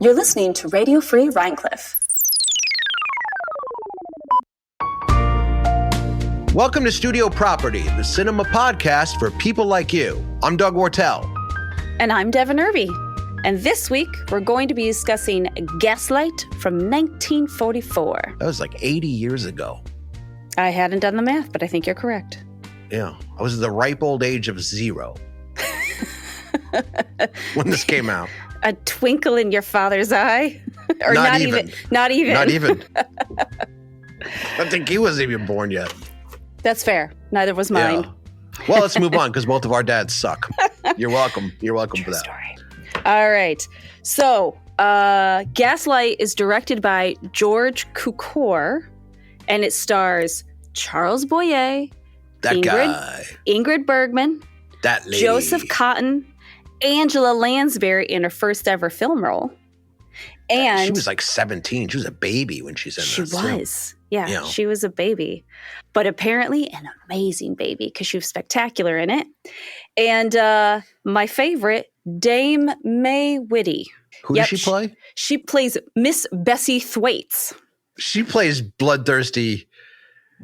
You're listening to Radio Free Rhinecliff. Welcome to Studio Property, the cinema podcast for people like you. I'm Doug Wortell. And I'm Devin Irby. And this week, we're going to be discussing Gaslight from 1944. That was like 80 years ago. I hadn't done the math, but I think you're correct. Yeah, I was at the ripe old age of 0 when this came out. A twinkle in your father's eye? Or not even. Not even. Not even. I think he wasn't even born yet. That's fair. Neither was mine. Yeah. Well, let's move on because both of our dads suck. You're welcome. You're welcome for that. Story. All right. So, Gaslight is directed by George Cukor, and it stars Charles Boyer, Ingrid Bergman, that lady, Joseph Cotton, Angela Lansbury in her first ever film role. And she was like 17. She was a baby when she's in this. She was. Yeah, she was a baby. But apparently an amazing baby because she was spectacular in it. And my favorite, Dame May Whitty. Who does she play? She plays Miss Bessie Thwaites. She plays bloodthirsty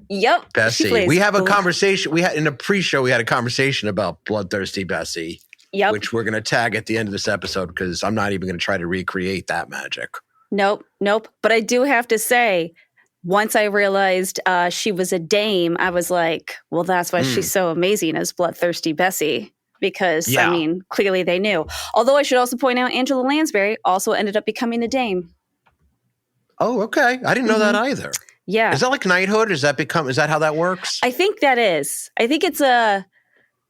Yep. Bessie. We have a conversation. We had in a pre-show, we had a conversation about bloodthirsty Bessie. Yep. Which we're going to tag at the end of this episode because I'm not even going to try to recreate that magic. Nope. But I do have to say, once I realized she was a dame, I was like, well, that's why she's so amazing as bloodthirsty Bessie. Because, I mean, clearly they knew. Although I should also point out Angela Lansbury also ended up becoming a dame. Oh, okay. I didn't know that either. Yeah. Is that like knighthood? Is that how that works? I think that is. I think it's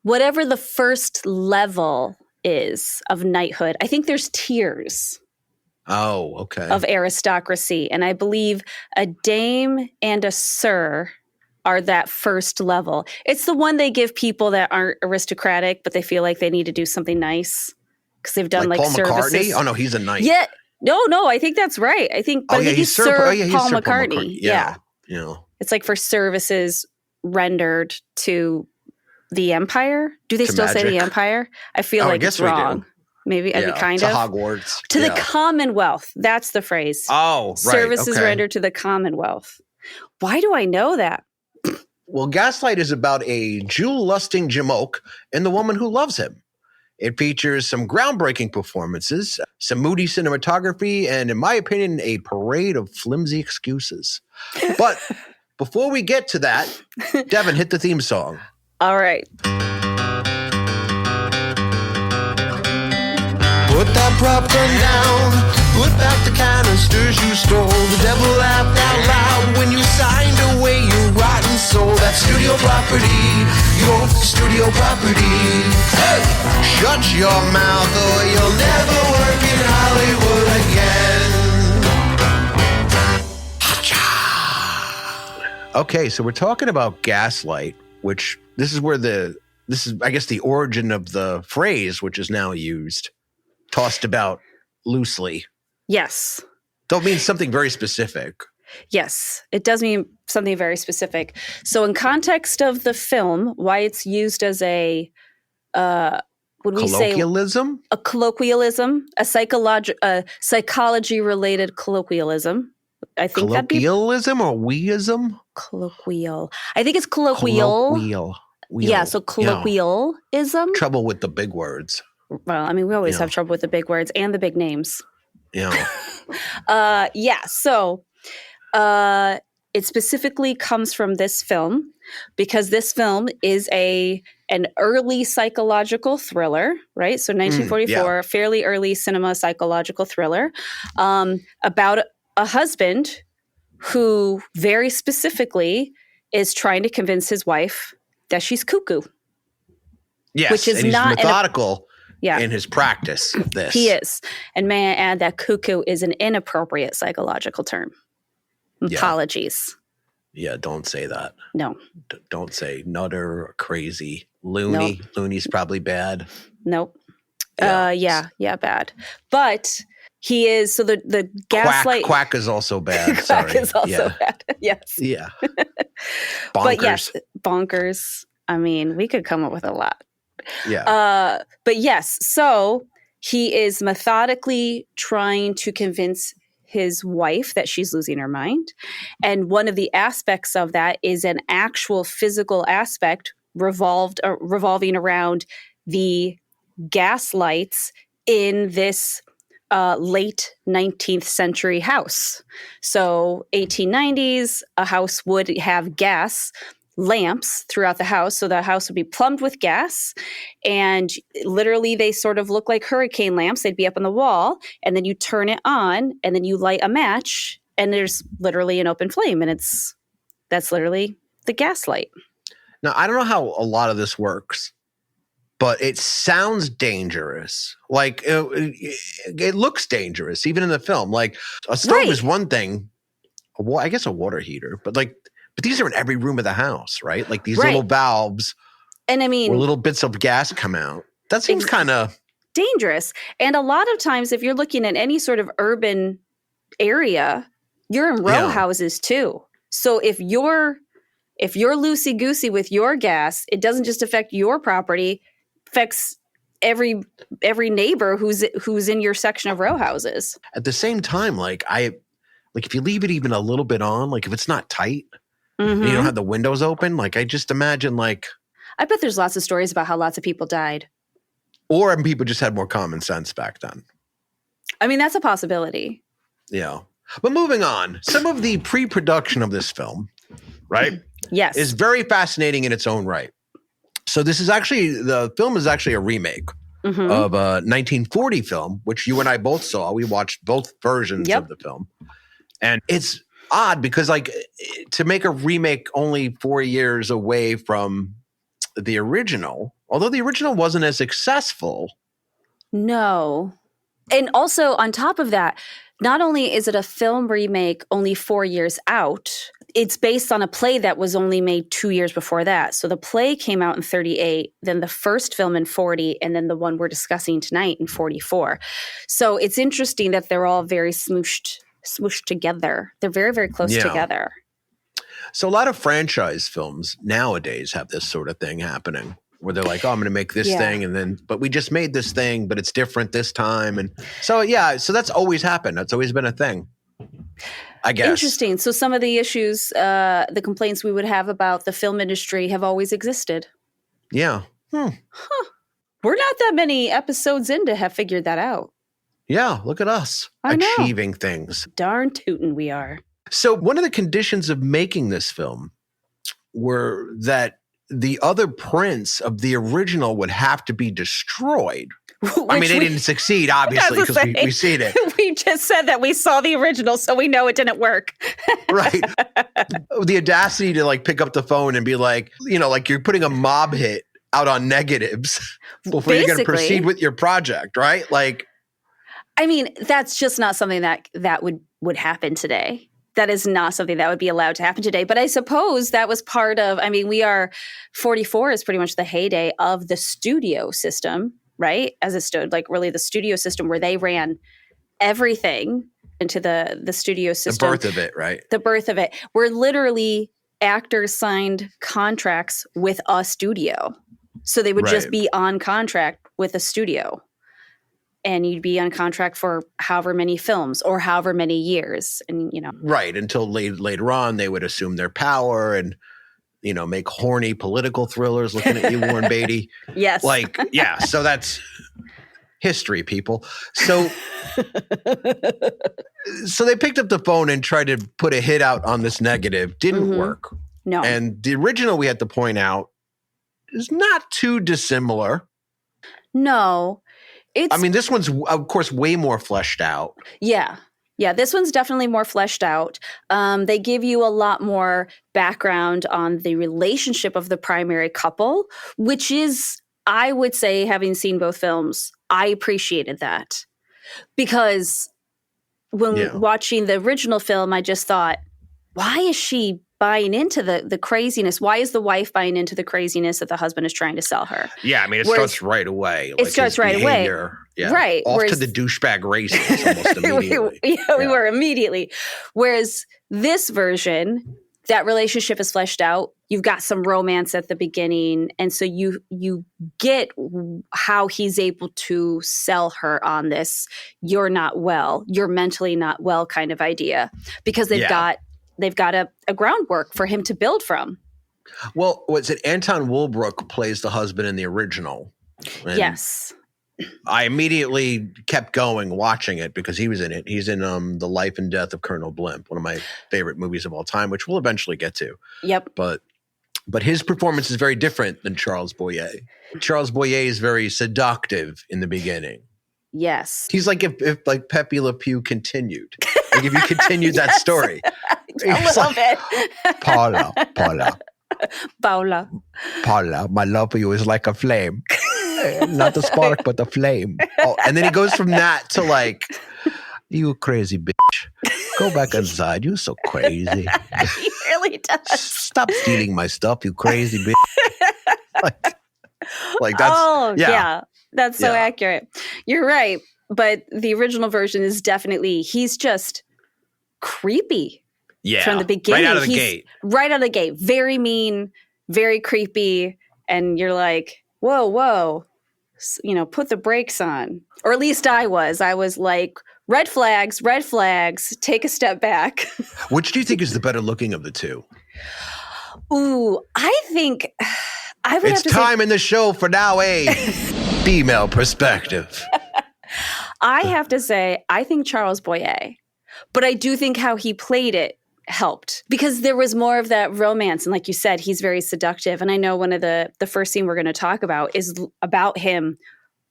whatever the first level is of knighthood. I think there's tiers. Oh, okay. Of aristocracy. And I believe a dame and a sir are that first level. It's the one they give people that aren't aristocratic, but they feel like they need to do something nice because they've done like Paul services. McCartney? Oh, no, he's a knight. Yeah. No, I think that's right. I think he's Sir Paul McCartney. Yeah. It's like for services rendered to the Empire. Do they still say the Empire? I feel like it's wrong. Maybe I mean, kind to of. Hogwarts. To the Commonwealth. That's the phrase. Oh, right. Services rendered to the Commonwealth. Why do I know that? Well, Gaslight is about a jewel-lusting Jamoke and the woman who loves him. It features some groundbreaking performances, some moody cinematography, and in my opinion, a parade of flimsy excuses. But before we get to that, Devin, hit the theme song. All right. Put that prop gun down. Put back the canisters you stole. The devil laughed out loud when you signed away your rotten soul. That studio property, your studio property. Hey, shut your mouth or you'll never work in Hollywood again. Okay, so we're talking about Gaslight, which this is I guess the origin of the phrase, which is now used, tossed about loosely. Yes. Don't mean something very specific. Yes, it does mean something very specific. So in context of the film, why it's used as a colloquialism? A colloquialism, a psychology-related colloquialism. I think colloquialism or weism? Colloquial. I think it's colloquial. Yeah, so colloquialism. Trouble with the big words. Well, I mean, we always have trouble with the big words and the big names. Yeah. So it specifically comes from this film because this film is an early psychological thriller, right? So 1944, fairly early cinema psychological thriller about a husband who very specifically is trying to convince his wife that she's cuckoo. Yes, which is and he's not methodical in his practice of this. He is. And may I add that cuckoo is an inappropriate psychological term. Apologies. Yeah, don't say that. No. Don't say nutter or crazy. Loony. Nope. Loony's probably bad. Nope. Yeah, bad. But he is, so the Gaslight. Quack is also bad. Quack is also bad. Yes. Yeah. Bonkers. But yes, bonkers. I mean, we could come up with a lot. Yeah. But yes, so he is methodically trying to convince his wife that she's losing her mind. And one of the aspects of that is an actual physical aspect revolving around the gas lights in this late 19th century house. So 1890s, a house would have gas lamps throughout the house. So the house would be plumbed with gas, and literally they sort of look like hurricane lamps. They'd be up on the wall, and then you turn it on, and then you light a match, and there's literally an open flame, and that's literally the gas light. Now, I don't know how a lot of this works, but it sounds dangerous. Like it looks dangerous, even in the film. Like a stove is one thing, I guess a water heater, but these are in every room of the house, right? Like these little valves, and I mean, where little bits of gas come out. That seems kind of dangerous. And a lot of times, if you're looking at any sort of urban area, you're in row houses too. So if you're loosey-goosey with your gas, it doesn't just affect your property, affects every neighbor who's in your section of row houses. At the same time, if you leave it even a little bit on, like if it's not tight, and you don't have the windows open, like I just imagine I bet there's lots of stories about how lots of people died. Or people just had more common sense back then. I mean, that's a possibility. Yeah. But moving on, some of the pre-production of this film, right? Yes. Is very fascinating in its own right. So the film is actually a remake of a 1940 film, which you and I both saw. We watched both versions of the film. And it's odd because to make a remake only 4 years away from the original, although the original wasn't as successful. No. And also on top of that, not only is it a film remake only 4 years out, it's based on a play that was only made 2 years before that. So the play came out in 1938, then the first film in 1940, and then the one we're discussing tonight in 1944. So it's interesting that they're all very smooshed together. They're very, very close together. So a lot of franchise films nowadays have this sort of thing happening where they're like, oh, I'm going to make this thing. But we just made this thing, but it's different this time. And so, so that's always happened. That's always been a thing, I guess. Interesting. So some of the issues, the complaints we would have about the film industry have always existed. Yeah. We're not that many episodes in to have figured that out. Yeah, look at us achieving things. Darn tootin' we are. So one of the conditions of making this film were that the other prints of the original would have to be destroyed. I mean, they didn't succeed, obviously, because we've seen it. We just said that we saw the original, so we know it didn't work. Right. The audacity to pick up the phone and be like, you're putting a mob hit out on negatives before you're going to proceed with your project, right? I mean, that's just not something that would happen today. That is not something that would be allowed to happen today. But I suppose that was part of, 44 is pretty much the heyday of the studio system, right? As it stood, really the studio system where they ran everything into the studio system. The birth of it, right? The birth of it. Where literally actors signed contracts with a studio. So they would just be on contract with a studio. And you'd be on contract for however many films or however many years. And, Right. Until later on, they would assume their power and, make horny political thrillers looking at you, Warren Beatty. Yes. So that's history, people. So they picked up the phone and tried to put a hit out on this negative. Didn't work. No. And the original, we had to point out, is not too dissimilar. No. This one's, of course, way more fleshed out. Yeah. Yeah, this one's definitely more fleshed out. They give you a lot more background on the relationship of the primary couple, which is, I would say, having seen both films, I appreciated that. Because when watching the original film, I just thought, why is she buying into the craziness? Why is the wife buying into the craziness that the husband is trying to sell her? Yeah, it starts right away. It starts right away. Yeah. Right. Off to the douchebag races almost immediately. We were immediately. Whereas this version, that relationship is fleshed out. You've got some romance at the beginning. And so you get how he's able to sell her on this you're not well, you're mentally not well kind of idea, because they've got a groundwork for him to build from. Well, what's it? Anton Woolbrook plays the husband in the original. And yes. I immediately kept going watching it because he was in it. He's in The Life and Death of Colonel Blimp, one of my favorite movies of all time, which we'll eventually get to. Yep. But his performance is very different than Charles Boyer. Charles Boyer is very seductive in the beginning. Yes. He's like if like Pepe Le Pew continued. Like if you continued that story. A little bit. Paula, my love for you is like a flame. Not the spark, but the flame. Oh, and then he goes from that to like, you crazy bitch. Go back inside. You're so crazy. He really does. Stop stealing my stuff, you crazy bitch. like that's that's so accurate. You're right. But the original version is definitely, he's just creepy. Yeah. From the beginning. Right out of the gate. Right out of the gate. Very mean, very creepy. And you're like, whoa. Put the brakes on. Or at least I was like, red flags, take a step back. Which do you think is the better looking of the two? Ooh, I think I would have to say— It's time in the show for now a female perspective. I have to say, I think Charles Boyer. But I do think how he played it helped, because there was more of that romance. And like you said, he's very seductive. And I know one of the first scene we're going to talk about is about him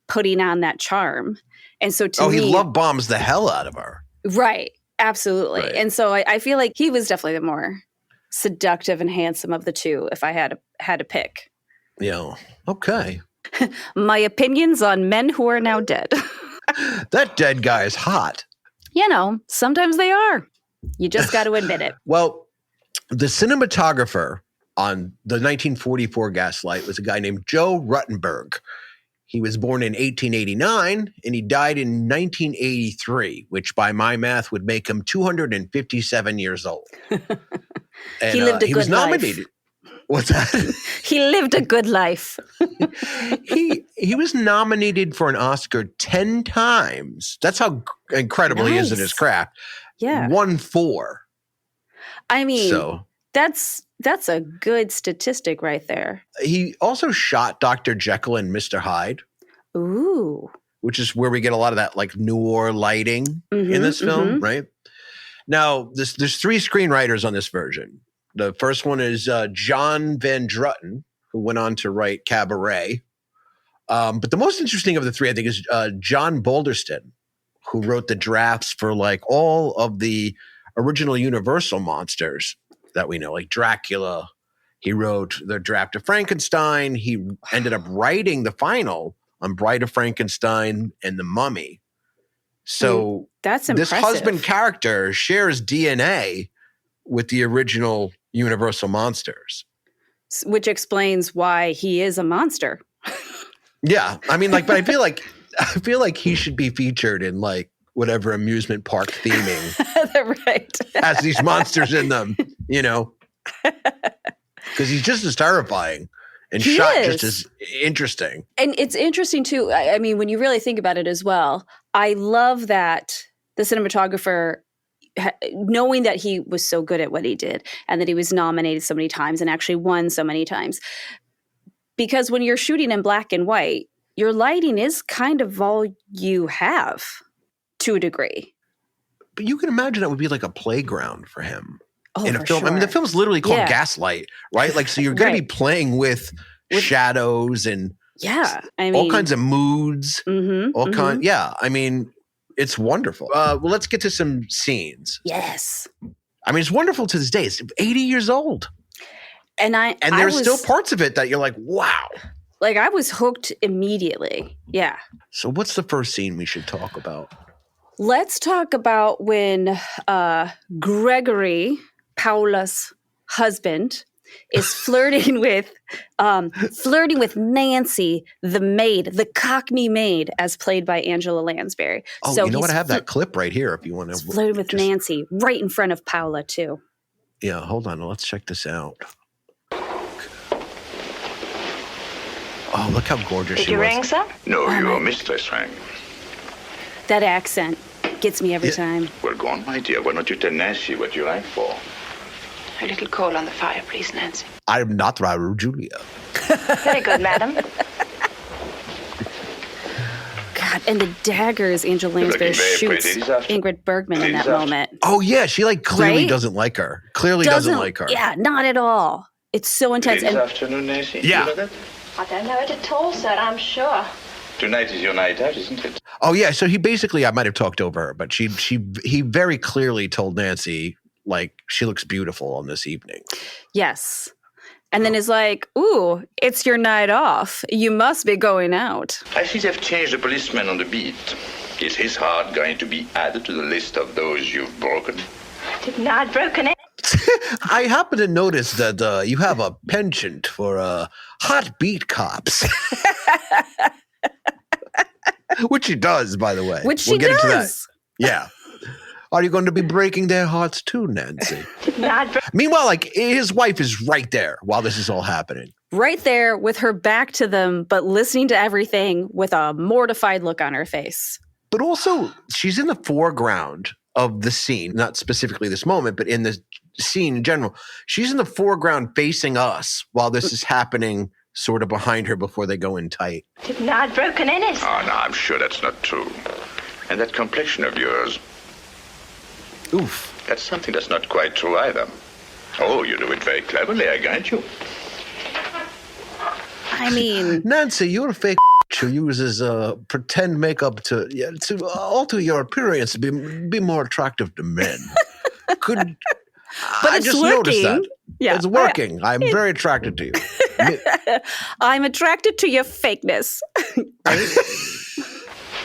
putting on that charm. And so to me— he love bombs the hell out of her. Right. Absolutely. Right. And so I feel like he was definitely the more seductive and handsome of the two, if I had to pick. Yeah. Okay. My opinions on men who are now dead. That dead guy is hot. Sometimes they are. You just got to admit it. Well, the cinematographer on the 1944 Gaslight was a guy named Joe Ruttenberg. He was born in 1889 and he died in 1983, which by my math would make him 257 years old. And, he lived a he good was nominated. life. What's that? He lived a good life. He was nominated for an Oscar 10 times. That's how incredible he is in his craft. Yeah. Won 4. I mean, so that's a good statistic right there. He also shot Dr. Jekyll and Mr. Hyde. Ooh. Which is where we get a lot of that like noir lighting in this film, right? Now, there's 3 screenwriters on this version. The first one is John Van Druten, who went on to write Cabaret. But the most interesting of the 3, I think, is John Boulderston, who wrote the drafts for like all of the original Universal monsters that we know, like Dracula. He wrote the draft of Frankenstein. He ended up writing the final on Bride of Frankenstein and The Mummy. So that's impressive. This husband character shares DNA with the original Universal monsters. Which explains why he is a monster. Yeah. I mean, like, but I feel like he should be featured in like whatever amusement park theming right. has these monsters in them, because he's just as terrifying and he shot is. just as interesting. And it's interesting too. I mean, when you really think about it as well, I love that the cinematographer, knowing that he was so good at what he did and that he was nominated so many times and actually won so many times, because when you're shooting in black and white, your lighting is kind of all you have to a degree. But you can imagine that would be like a playground for him in a film. Sure. I mean, the film's literally called Gaslight, right? Like, so you're going to be playing with shadows and all kinds of moods, Yeah. I mean, it's wonderful. Well, let's get to some scenes. Yes. I mean, it's wonderful to this day. It's 80 years old. And there's still parts of it that you're like, wow. Like, I was hooked immediately. Yeah. So what's the first scene we should talk about? Let's talk about when Gregory, Paula's husband, is flirting with Nancy, the maid, the Cockney maid, as played by Angela Lansbury. Oh, so you know what? I have that clip right here if you want to. Flirting with Nancy right in front of Paula, too. Yeah, hold on. Let's check this out. Oh, look how gorgeous Did she you was. ring, sir? No, your mistress rang. That accent gets me every Yeah. time. Well, go on, my dear. Why don't you tell Nancy what you rang for? A little coal on the fire, please, Nancy. I'm not Raoul Julia. Very good, madam. God, and the daggers Angel Lansbury looking very shoots pretty this afternoon. Ingrid Bergman in that This afternoon. moment. Oh, yeah. She like clearly Right? doesn't like her. Clearly doesn't like her. Yeah, not at all. It's so intense. This And afternoon, Nancy? Yeah. You know that? I don't know it at all, sir, I'm sure. Tonight is your night out, isn't it? Oh, yeah. So he basically, I might have talked over her, but he very clearly told Nancy, like, she looks beautiful on this evening. yes. And then is like, ooh, it's your night off. You must be going out. I see they've changed the policeman on the beat. Is his heart going to be added to the list of those you've broken? Didn't I broken it? I happen to notice that you have a penchant for hot beat cops. Which she does, by the way. Which We'll she get into that. does. Yeah. Are you going to be breaking their hearts too, Nancy? Didn't I Meanwhile, like, his wife is right there while this is all happening. Right there with her back to them, but listening to everything with a mortified look on her face. But also, she's in the foreground of the scene, not specifically this moment, but in the scene in general. She's in the foreground facing us while this is happening sort of behind her before they go in tight. Didn't I broken in it? Oh, no, I'm sure that's not true. And that complexion of yours, Oof. that's something that's not quite true either. Oh, you do it very cleverly, I grant you. I mean, Nancy, you're a fake who uses pretend makeup to alter your appearance to be more attractive to men. but I it's just working. noticed that. Yeah, It's working. I'm very attracted to you. I'm attracted to your fakeness.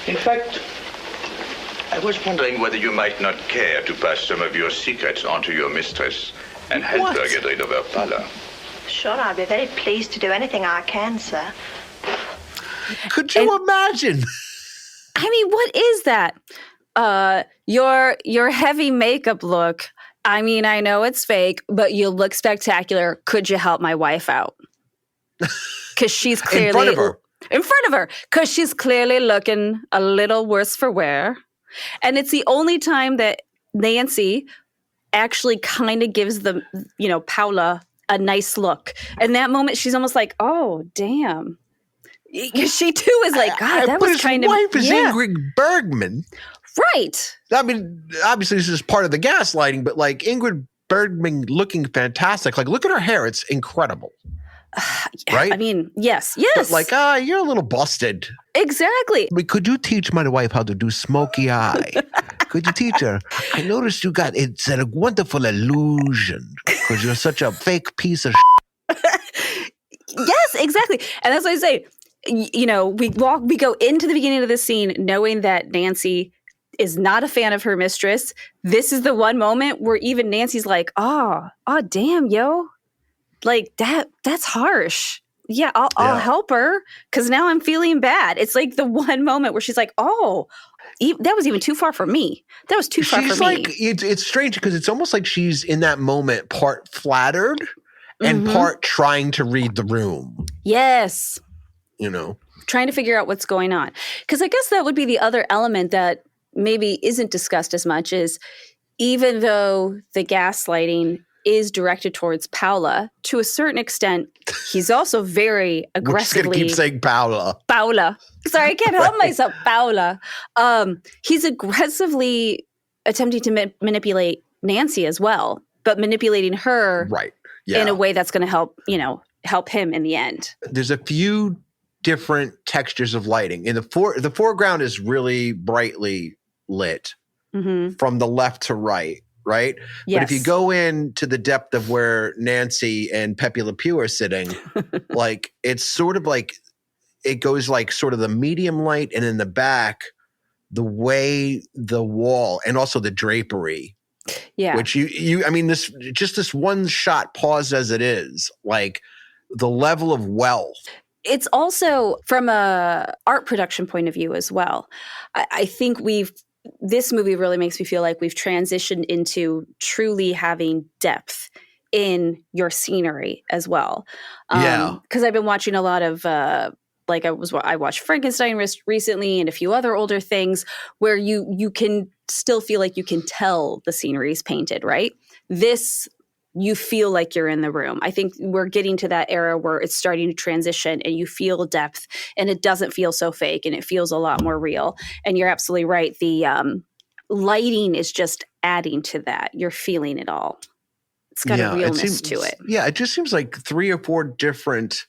In fact, I was wondering whether you might not care to pass some of your secrets on to your mistress and help What? her get rid of her pallor. Sure, I'll be very pleased to do anything I can, sir. Could you imagine? I mean, what is that? Your heavy makeup look. I mean, I know it's fake, but you look spectacular. Could you help my wife out? Because she's clearly In front of her. In front of her, because she's clearly looking a little worse for wear, and it's the only time that Nancy actually kind of gives the Paula a nice look. And that moment, she's almost like, "Oh, damn." She too is like, God, that but was his kind of wife is Ingrid Bergman. right. I mean, obviously this is part of the gaslighting, but like Ingrid Bergman looking fantastic. Like, look at her hair; it's incredible. Right? I mean, yes. But like, you're a little busted. Exactly. I mean, could you teach my wife how to do smoky eye? Could you teach her? I noticed it's a wonderful illusion because you're such a fake piece of Yes, exactly. And that's what I say. We go into the beginning of the scene knowing that Nancy is not a fan of her mistress. This is the one moment where even Nancy's like, oh, damn, yo. Like that's harsh. Yeah, I'll help her because now I'm feeling bad. It's like the one moment where she's like, oh, that was even too far for me. That was too far for me. It's strange because it's almost like she's in that moment part flattered and part trying to read the room. Yes. Trying to figure out what's going on. Because I guess that would be the other element that maybe isn't discussed as much is even though the gaslighting is directed towards Paula, to a certain extent, he's also very aggressively. We're just gonna keep saying Paula. Paula. Sorry, I can't help myself. Paula. He's aggressively attempting to manipulate Nancy as well, but manipulating her right. Yeah. in a way that's going to help him in the end. There's a few different textures of lighting. In the foreground is really brightly lit from the left to right. Right? Yes. But if you go into the depth of where Nancy and Pepe Le Pew are sitting, like it's sort of like it goes like sort of the medium light and in the back, the way the wall and also the drapery. Yeah. Which I mean, this one shot pause as it is, like the level of wealth. It's also from a art production point of view as well. I think we've this movie really makes me feel like we've transitioned into truly having depth in your scenery as well. Because I've been watching a lot of I watched Frankenstein recently and a few other older things where you can still feel like you can tell the scenery is painted, right? This, you feel like you're in the room. I think we're getting to that era where it's starting to transition and you feel depth and it doesn't feel so fake and it feels a lot more real. And you're absolutely right. The lighting is just adding to that. You're feeling it all. It's got a realness to it. Yeah, it just seems like 3 or 4 different,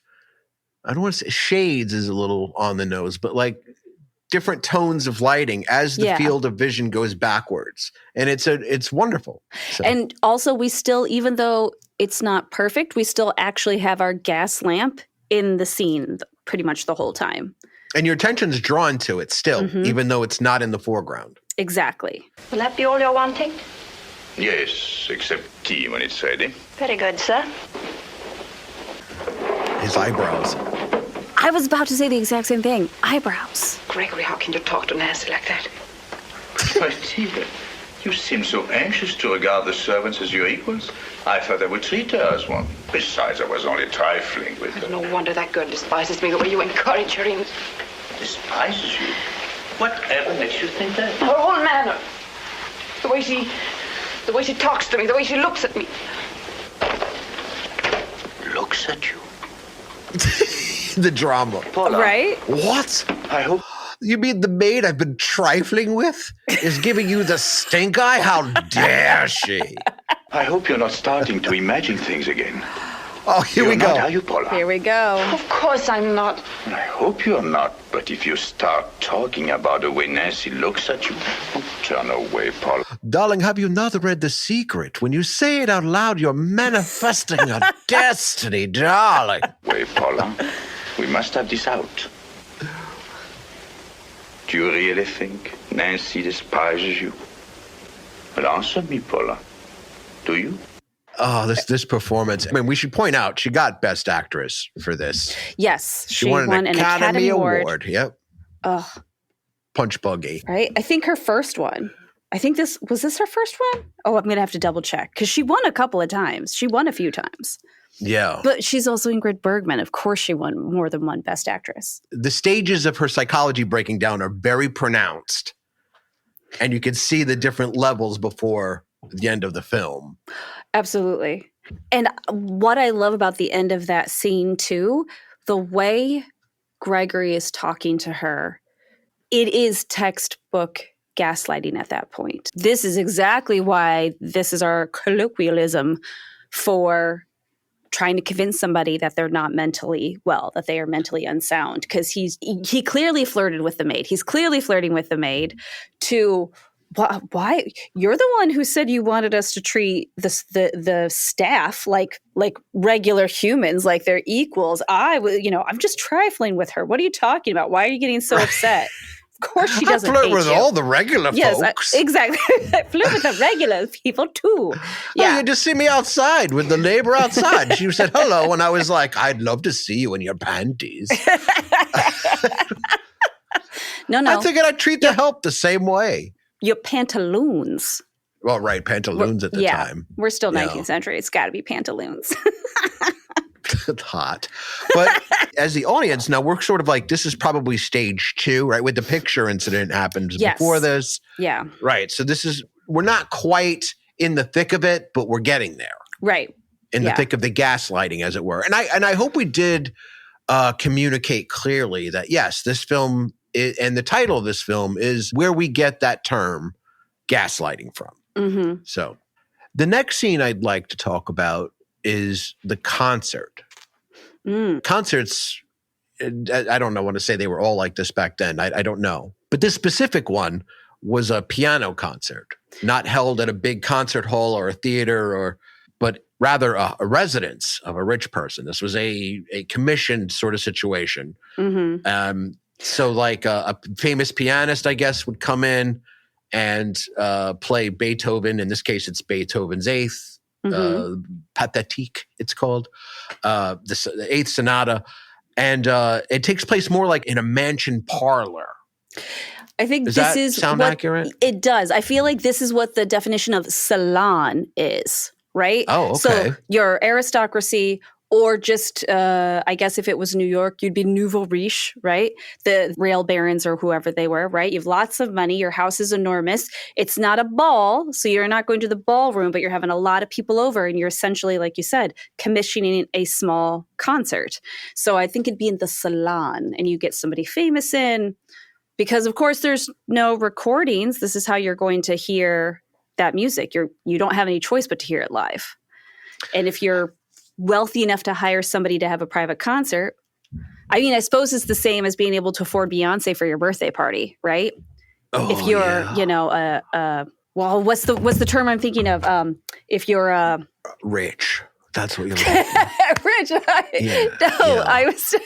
I don't want to say shades is a little on the nose, but like different tones of lighting as the field of vision goes backwards. And it's wonderful. So. And also we still, even though it's not perfect, we still actually have our gas lamp in the scene pretty much the whole time. And your attention's drawn to it still, even though it's not in the foreground. Exactly. Will that be all you're wanting? Yes, except tea when it's ready. Very good, sir. His eyebrows. I was about to say the exact same thing. Eyebrows. Gregory, how can you talk to Nancy like that? My dear, you seem so anxious to regard the servants as your equals. I thought they would treat her as one. Besides, I was only trifling with her. No wonder that girl despises me the way you encourage her in... Despises you? Whatever makes you think that? Her whole manner. The way she talks to me, the way she looks at me. Looks at you? The drama. Paula, right? What? I hope... You mean the maid I've been trifling with is giving you the stink eye? How dare she? I hope you're not starting to imagine things again. Oh, here You're we go. Not, are you, Paula? Here we go. Of course I'm not. I hope you're not, but if you start talking about the way Nancy looks at you, turn away, Paula. Darling, have you not read The Secret? When you say it out loud, you're manifesting a destiny, darling. Wait, Paula. We must have this out. Do you really think Nancy despises you? Well, answer me, Paula. Do you? Oh, this performance. I mean, we should point out she got Best Actress for this. Yes. She won an Academy Award. Yep. Oh. Punch buggy. Right? I think her first one. I think this her first one? Oh, I'm going to have to double check because she won a couple of times. She won a few times. Yeah. But she's also Ingrid Bergman. Of course she won more than one Best Actress. The stages of her psychology breaking down are very pronounced. And you can see the different levels before the end of the film. Absolutely. And what I love about the end of that scene too, the way Gregory is talking to her, it is textbook gaslighting at that point. This is exactly why this is our colloquialism for trying to convince somebody that they're not mentally well, that they are mentally unsound. Because he clearly flirted with the maid. He's clearly flirting with the maid to... Why? You're the one who said you wanted us to treat the staff like regular humans, like they're equals. I'm just trifling with her. What are you talking about? Why are you getting so upset? Of course she doesn't hate you. I flirt with all the regular folks. Exactly. I flirt with the regular people too. Yeah. Oh, you just see me outside with the neighbor outside. She said hello, and I was like, I'd love to see you in your panties. No. I figured I'd treat the help the same way. Your pantaloons. Well, right, pantaloons at the time. We're still 19th century. It's got to be pantaloons. Hot. But as the audience, now we're sort of like, this is probably stage 2, right? With the picture incident happens before this. Yeah. Right. So we're not quite in the thick of it, but we're getting there. Right. In the thick of the gaslighting, as it were. And I hope we did communicate clearly that, yes, this film and the title of this film is where we get that term gaslighting from. Mm-hmm. So the next scene I'd like to talk about is the concert. Concerts, I don't know want to say they were all like this back then. I don't know. But this specific one was a piano concert, not held at a big concert hall or a theater, but rather a residence of a rich person. This was a commissioned sort of situation. Mm-hmm. So like a famous pianist, I guess, would come in and play Beethoven. In this case, it's Beethoven's Eighth, Pathétique, it's called, the Eighth Sonata. And it takes place more like in a mansion parlor. I think Does this that is sound what accurate? it does. I feel like this is what the definition of salon is, right? Oh, okay. So your aristocracy, or just, I guess if it was New York, you'd be nouveau riche, right? The rail barons or whoever they were, right? You have lots of money. Your house is enormous. It's not a ball, so you're not going to the ballroom, but you're having a lot of people over, and you're essentially, like you said, commissioning a small concert. So I think it'd be in the salon, and you get somebody famous in, because of course there's no recordings. This is how you're going to hear that music. You don't have any choice but to hear it live. And if you're wealthy enough to hire somebody to have a private concert, I mean, I suppose it's the same as being able to afford Beyonce for your birthday party, right? Oh, if you're, well, what's the term I'm thinking of? If you're rich. That's what you're looking rich.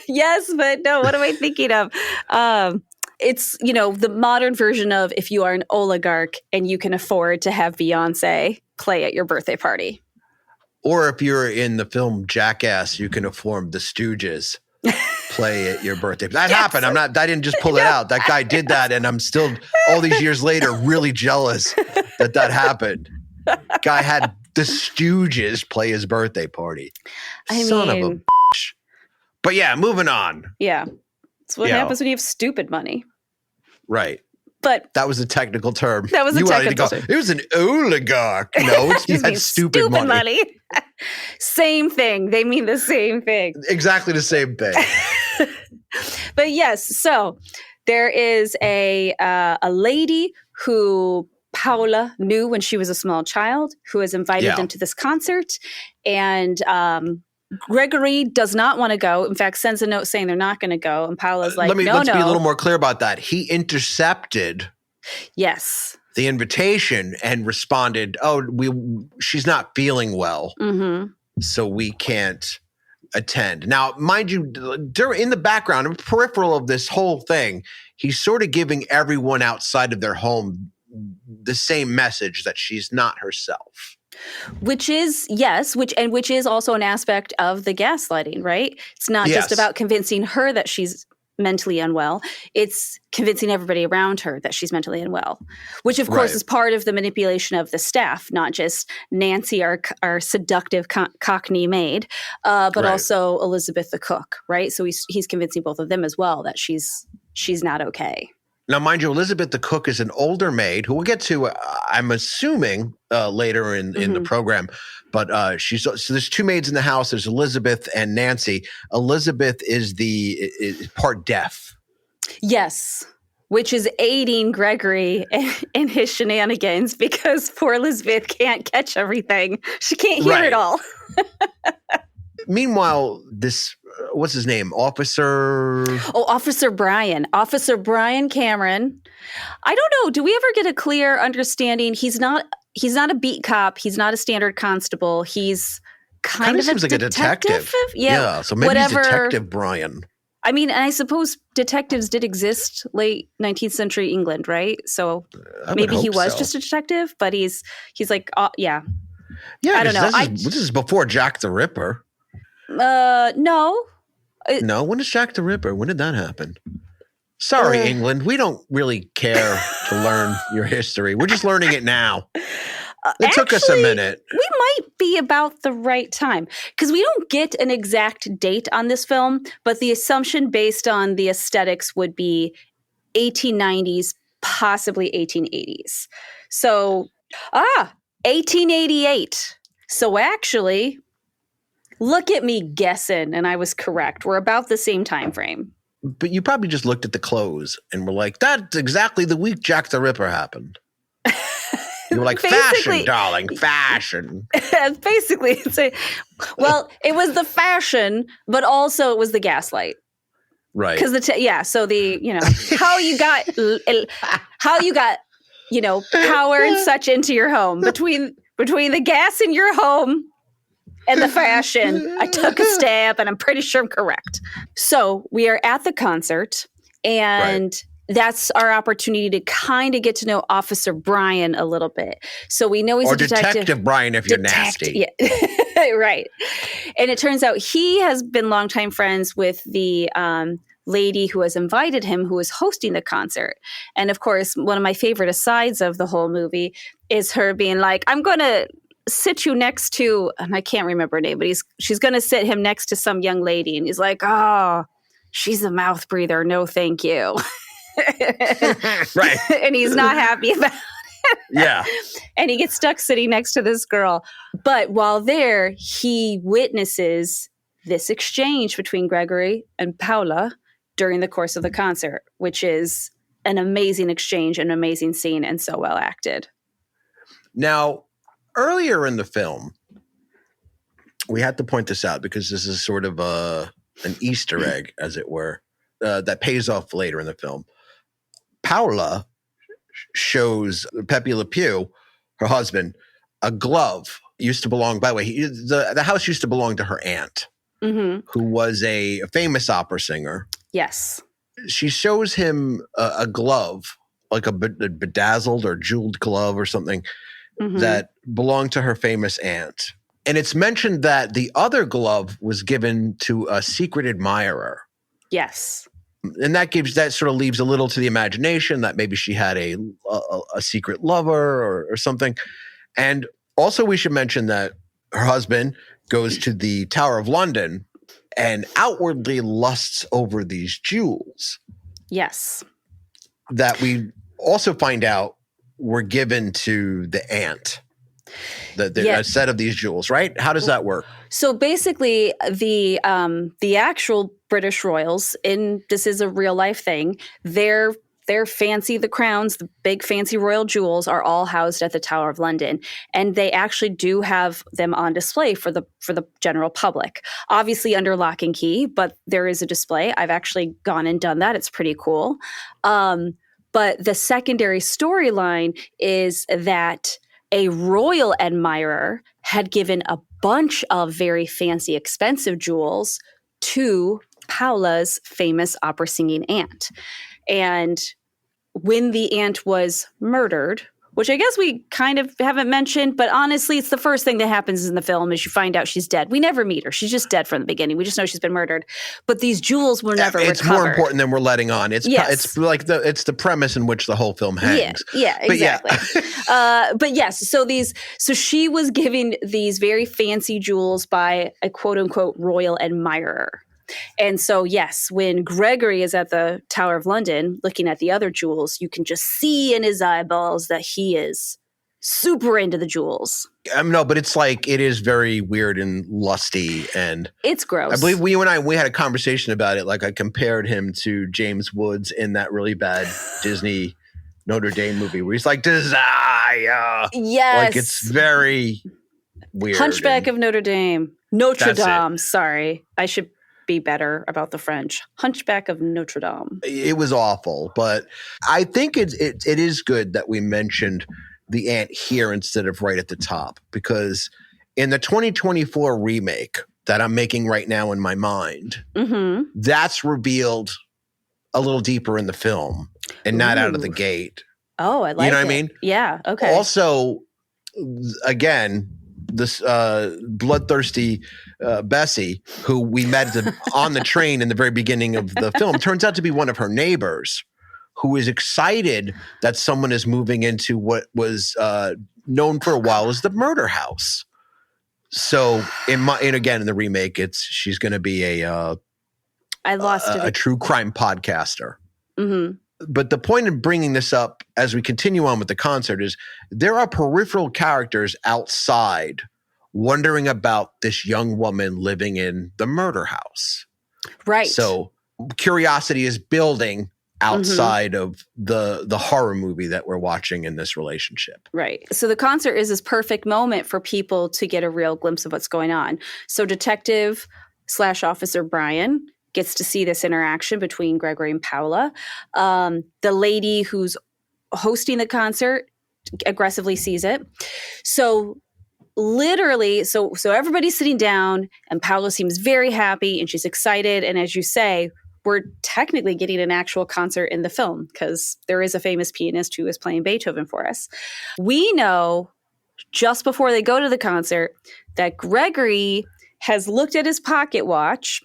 Yes, but no, what am I thinking of? It's, the modern version of if you are an oligarch and you can afford to have Beyonce play at your birthday party. Or if you're in the film Jackass, you can afford the Stooges play at your birthday. That happened. I didn't just pull it out. That guy did that, and I'm still, all these years later, really jealous that happened. Guy had the Stooges play his birthday party. Son of a bitch. But yeah, moving on. Yeah. That's what happens when you have stupid money. Right. But that was a technical term. That was a technical term. It was an oligarch. No, you had stupid money. Same thing. They mean the same thing. Exactly the same thing. But yes, so there is a lady who Paula knew when she was a small child, who is invited into this concert, and Gregory does not want to go. In fact, sends a note saying they're not going to go. And Paula's like, let's be a little more clear about that. He intercepted the invitation and responded, she's not feeling well, so we can't attend. Now, mind you, in the background, in the peripheral of this whole thing, he's sort of giving everyone outside of their home the same message that she's not herself. Which is also an aspect of the gaslighting, right? It's not just about convincing her that she's mentally unwell. It's convincing everybody around her that she's mentally unwell, which of course is part of the manipulation of the staff, not just Nancy, our seductive Cockney maid, but also Elizabeth the cook, right? So he's convincing both of them as well that she's not okay. Now, mind you, Elizabeth the cook is an older maid who we'll get to, I'm assuming, later in the program. But so there's two maids in the house. There's Elizabeth and Nancy. Elizabeth is part deaf. Yes, which is aiding Gregory in his shenanigans because poor Elizabeth can't catch everything. She can't hear it all. Meanwhile, this, what's his name? Officer Brian. Officer Brian Cameron. I don't know. Do we ever get a clear understanding? He's not a beat cop. He's not a standard constable. He's kind of seems like a detective. Yeah. So maybe he's Detective Brian. I mean, and I suppose detectives did exist late 19th century England, right? So maybe he was just a detective, but he's like, yeah. Yeah, I don't know. This is before Jack the Ripper. No. No, when is Jack the Ripper? When did that happen? Sorry, England. We don't really care to learn your history. We're just learning it now. It took us a minute. We might be about the right time because we don't get an exact date on this film, but the assumption based on the aesthetics would be 1890s, possibly 1880s. So, 1888. So actually, look at me guessing, and I was correct. We're about the same time frame. But you probably just looked at the clothes and were like, that's exactly the week Jack the Ripper happened. You were like, fashion, darling, fashion. Basically. It was the fashion, but also it was the gaslight. Right. Because how you got, power and such into your home between the gas in your home and the fashion. I took a stab and I'm pretty sure I'm correct. So we are at the concert and that's our opportunity to kind of get to know Officer Brian a little bit. So we know he's a detective. Detective Brian if you're nasty. Yeah. Right. And it turns out he has been longtime friends with the lady who has invited him, who is hosting the concert. And of course, one of my favorite asides of the whole movie is her being like, I'm going to sit you next to, and I can't remember her name, but she's going to sit him next to some young lady. And he's like, oh, she's a mouth breather. No, thank you. Right. And he's not happy about it. Yeah. And he gets stuck sitting next to this girl. But while there, he witnesses this exchange between Gregory and Paula during the course of the concert, which is an amazing exchange, an amazing scene, and so well acted. Now, earlier in the film, we had to point this out because this is sort of an Easter egg, as it were, that pays off later in the film. Paula shows Pepe Le Pew, her husband, a glove. Used to belong, by the way, the house used to belong to her aunt, who was a famous opera singer. Yes. She shows him a glove, like a bedazzled or jeweled glove or something that belonged to her famous aunt. And it's mentioned that the other glove was given to a secret admirer. Yes. And that sort of leaves a little to the imagination that maybe she had a secret lover or something. And also we should mention that her husband goes to the Tower of London and outwardly lusts over these jewels. Yes. That we also find out were given to the aunt. A set of these jewels, right? How does that work? So basically, the actual British royals, this is a real life thing. Their fancy, the crowns, the big fancy royal jewels are all housed at the Tower of London, and they actually do have them on display for the general public. Obviously under lock and key, but there is a display. I've actually gone and done that. It's pretty cool. But the secondary storyline is that a royal admirer had given a bunch of very fancy, expensive jewels to Paula's famous opera singing aunt. And when the aunt was murdered, which I guess we kind of haven't mentioned, but honestly, it's the first thing that happens in the film is you find out she's dead. We never meet her. She's just dead from the beginning. We just know she's been murdered. But these jewels were never recovered. It's more important than we're letting on. It's like it's the premise in which the whole film hangs. Yeah, exactly. But yes, so she was given these very fancy jewels by a quote unquote royal admirer. And so, yes, when Gregory is at the Tower of London looking at the other jewels, you can just see in his eyeballs that he is super into the jewels. No, but it's like it is very weird and lusty, and it's gross. I believe you and I had a conversation about it. Like I compared him to James Woods in that really bad Disney Notre Dame movie where he's like desire. Yes, like it's very weird. Hunchback of Notre Dame, Notre Dame. Sorry, I should be better about the French. Hunchback of Notre Dame. It was awful, but I think it is good that we mentioned the aunt here instead of right at the top, because in the 2024 remake that I'm making right now in my mind, that's revealed a little deeper in the film and not out of the gate. Oh, I like it. You know what I mean? Yeah. Okay. Also, again, this bloodthirsty Bessie, who we met on the train in the very beginning of the film, turns out to be one of her neighbors who is excited that someone is moving into what was known for a while as the murder house. So and again, in the remake, she's going to be a true crime podcaster. But the point of bringing this up as we continue on with the concert is there are peripheral characters outside wondering about this young woman living in the murder house. Right. So curiosity is building outside of the horror movie that we're watching in this relationship. Right. So the concert is this perfect moment for people to get a real glimpse of what's going on. So Detective / Officer Brian gets to see this interaction between Gregory and Paula. The lady who's hosting the concert aggressively sees it. So literally, so everybody's sitting down and Paula seems very happy and she's excited. And as you say, we're technically getting an actual concert in the film because there is a famous pianist who is playing Beethoven for us. We know just before they go to the concert that Gregory has looked at his pocket watch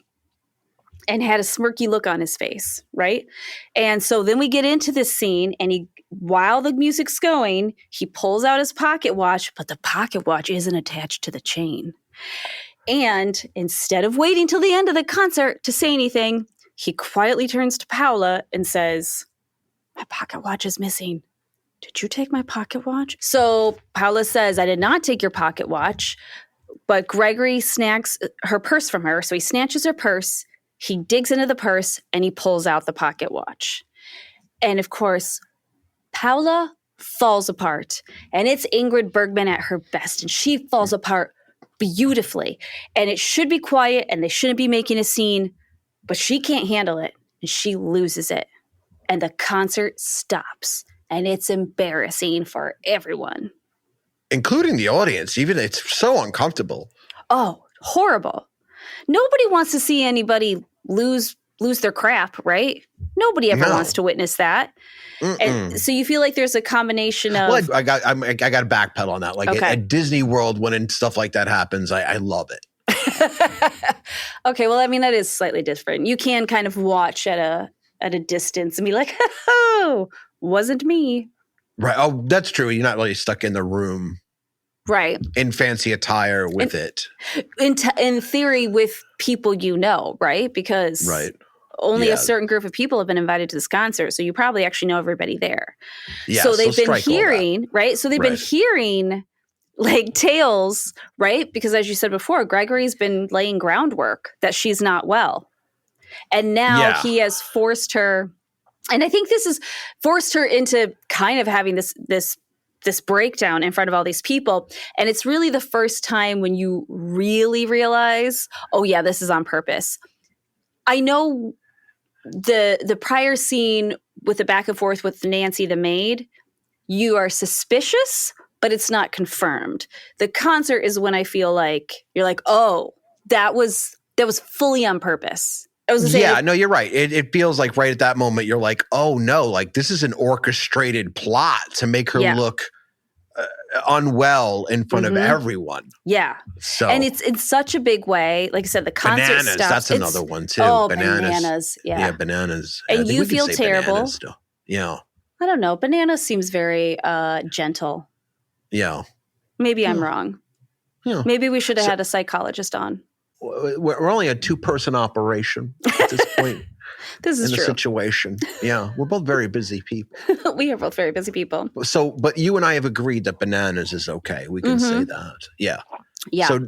and had a smirky look on his face, right? And so then we get into this scene, and while the music's going, he pulls out his pocket watch, but the pocket watch isn't attached to the chain. And instead of waiting till the end of the concert to say anything, he quietly turns to Paula and says, "My pocket watch is missing. Did you take my pocket watch?" So Paula says, "I did not take your pocket watch," but Gregory snacks her purse from her. So he snatches her purse, he digs into the purse, and he pulls out the pocket watch. And of course, Paula falls apart. And it's Ingrid Bergman at her best. And she falls apart beautifully. And it should be quiet and they shouldn't be making a scene, but she can't handle it. And she loses it. And the concert stops. And it's embarrassing for everyone. Including the audience. Even it's so uncomfortable. Oh, horrible. Nobody wants to see anybody lose their crap, right? Nobody ever wants to witness that. And so you feel like there's a combination of... Well, I got to backpedal on that. Like at Disney World, when stuff like that happens, I love it. Okay, well, I mean, that is slightly different. You can kind of watch at a distance and be like, "Oh, wasn't me." Right. Oh, that's true. You're not really stuck in the room. Right. In fancy attire with it. In theory, with people you know, right? Because only a certain group of people have been invited to this concert. So you probably actually know everybody there. Yeah, so they've been hearing, right? So they've been hearing like tales, right? Because as you said before, Gregory's been laying groundwork that she's not well. And now he has forced her, and I think this has forced her into kind of having this breakdown in front of all these people. And it's really the first time when you really realize, oh yeah, this is on purpose. I know the prior scene with the back and forth with Nancy the maid, you are suspicious, but it's not confirmed. The concert is when I feel like you're like, oh, that was fully on purpose. No, you're right. It feels like right at that moment, you're like, oh no, like this is an orchestrated plot to make her look unwell in front of everyone. Yeah. So, and it's in such a big way. Like I said, the concert bananas, stops. That's another one too. Oh, bananas. Yeah. Yeah, bananas. And you feel terrible. Yeah. I don't know. Bananas seems very gentle. Yeah. Maybe I'm wrong. Yeah. Maybe we should have had a psychologist on. We're only a 2-person operation at this point. This is in true. The situation. Yeah. We're both very busy people. We are both very busy people. So, but you and I have agreed that bananas is okay. We can say that. Yeah. Yeah. So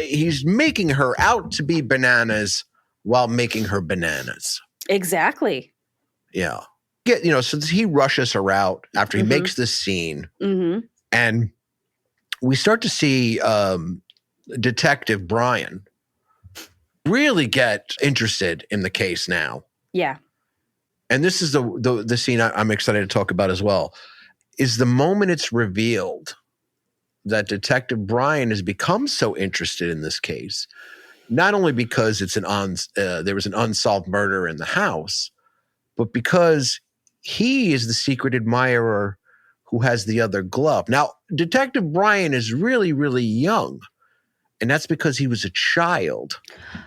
he's making her out to be bananas while making her bananas. Exactly. Yeah. So he rushes her out after he makes this scene. And we start to see Detective Brian really get interested in the case now. Yeah. And this is the scene I'm excited to talk about as well, is the moment it's revealed that Detective Brian has become so interested in this case, not only because it's there was an unsolved murder in the house, but because he is the secret admirer who has the other glove. Now, Detective Brian is really, really young, and that's because he was a child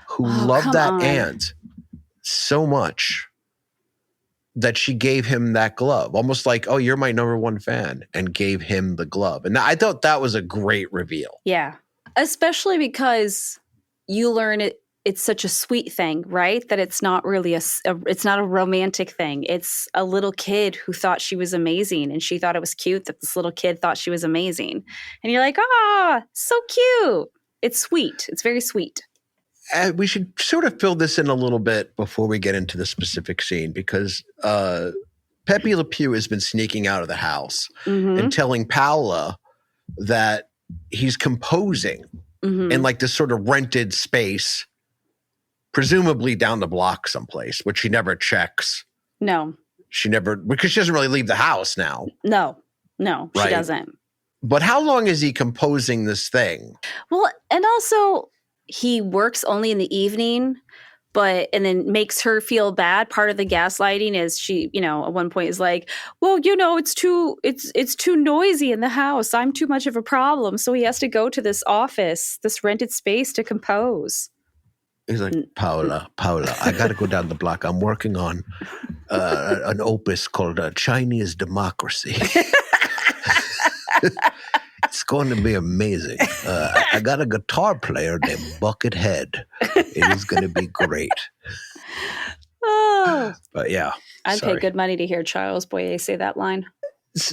who loved that aunt so much that she gave him that glove, almost like, oh, you're my number one fan, and gave him the glove. And I thought that was a great reveal. Yeah. Especially because you learn it's such a sweet thing, right? That it's not really it's not a romantic thing. It's a little kid who thought she was amazing, and she thought it was cute that this little kid thought she was amazing. And you're like, so cute. It's sweet. It's very sweet. We should sort of fill this in a little bit before we get into the specific scene, because Pepe Le Pew has been sneaking out of the house and telling Paula that he's composing in like this sort of rented space, presumably down the block someplace, which she never checks. No. Because she doesn't really leave the house now. No, she doesn't. But how long is he composing this thing? Well, and also he works only in the evening, and then makes her feel bad. Part of the gaslighting is she, at one point is like, well, it's too noisy in the house. I'm too much of a problem. So he has to go to this office, this rented space to compose. He's like, Paula, I got to go down the block. I'm working on an opus called Chinese Democracy. It's going to be amazing. I got a guitar player named Buckethead. It is going to be great. Oh, But yeah. I'd sorry. pay good money to hear Charles Boyer say that line.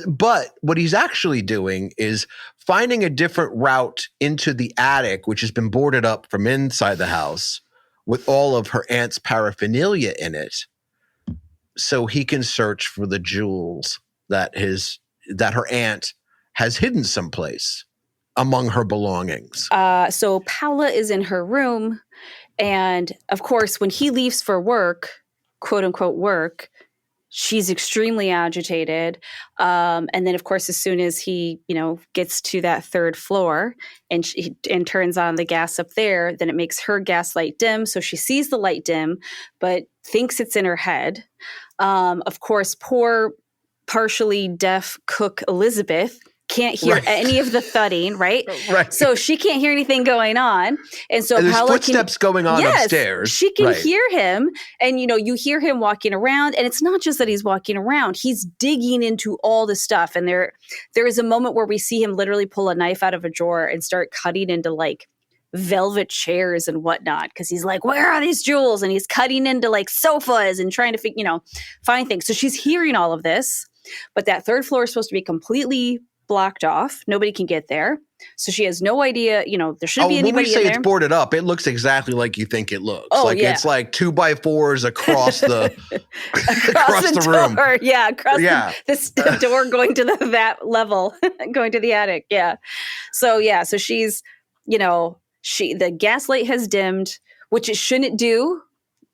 But what he's actually doing is finding a different route into the attic, which has been boarded up from inside the house with all of her aunt's paraphernalia in it, so he can search for the jewels that her aunt has hidden someplace among her belongings. So Paula is in her room, and of course, when he leaves for work, quote unquote work, she's extremely agitated. And then, of course, as soon as he, gets to that third floor and turns on the gas up there, then it makes her gas light dim. So she sees the light dim, but thinks it's in her head. Of course, poor, partially deaf cook Elizabeth can't hear any of the thudding, right? Right. So she can't hear anything going on. And so There's Paula footsteps going on upstairs. She can hear him. And, you hear him walking around. And it's not just that he's walking around. He's digging into all the stuff. And there is a moment where we see him literally pull a knife out of a drawer and start cutting into like velvet chairs and whatnot. Because he's like, where are these jewels? And he's cutting into like sofas and trying to, find things. So she's hearing all of this. But that third floor is supposed to be completely blocked off. Nobody can get there. So she has no idea, there shouldn't be anybody in there. When we say it's boarded up, it looks exactly like you think it looks. It's like 2x4s across the across the room. Door. Yeah, across the door going to that level, going to the attic. Yeah. So she's, the gaslight has dimmed, which it shouldn't do.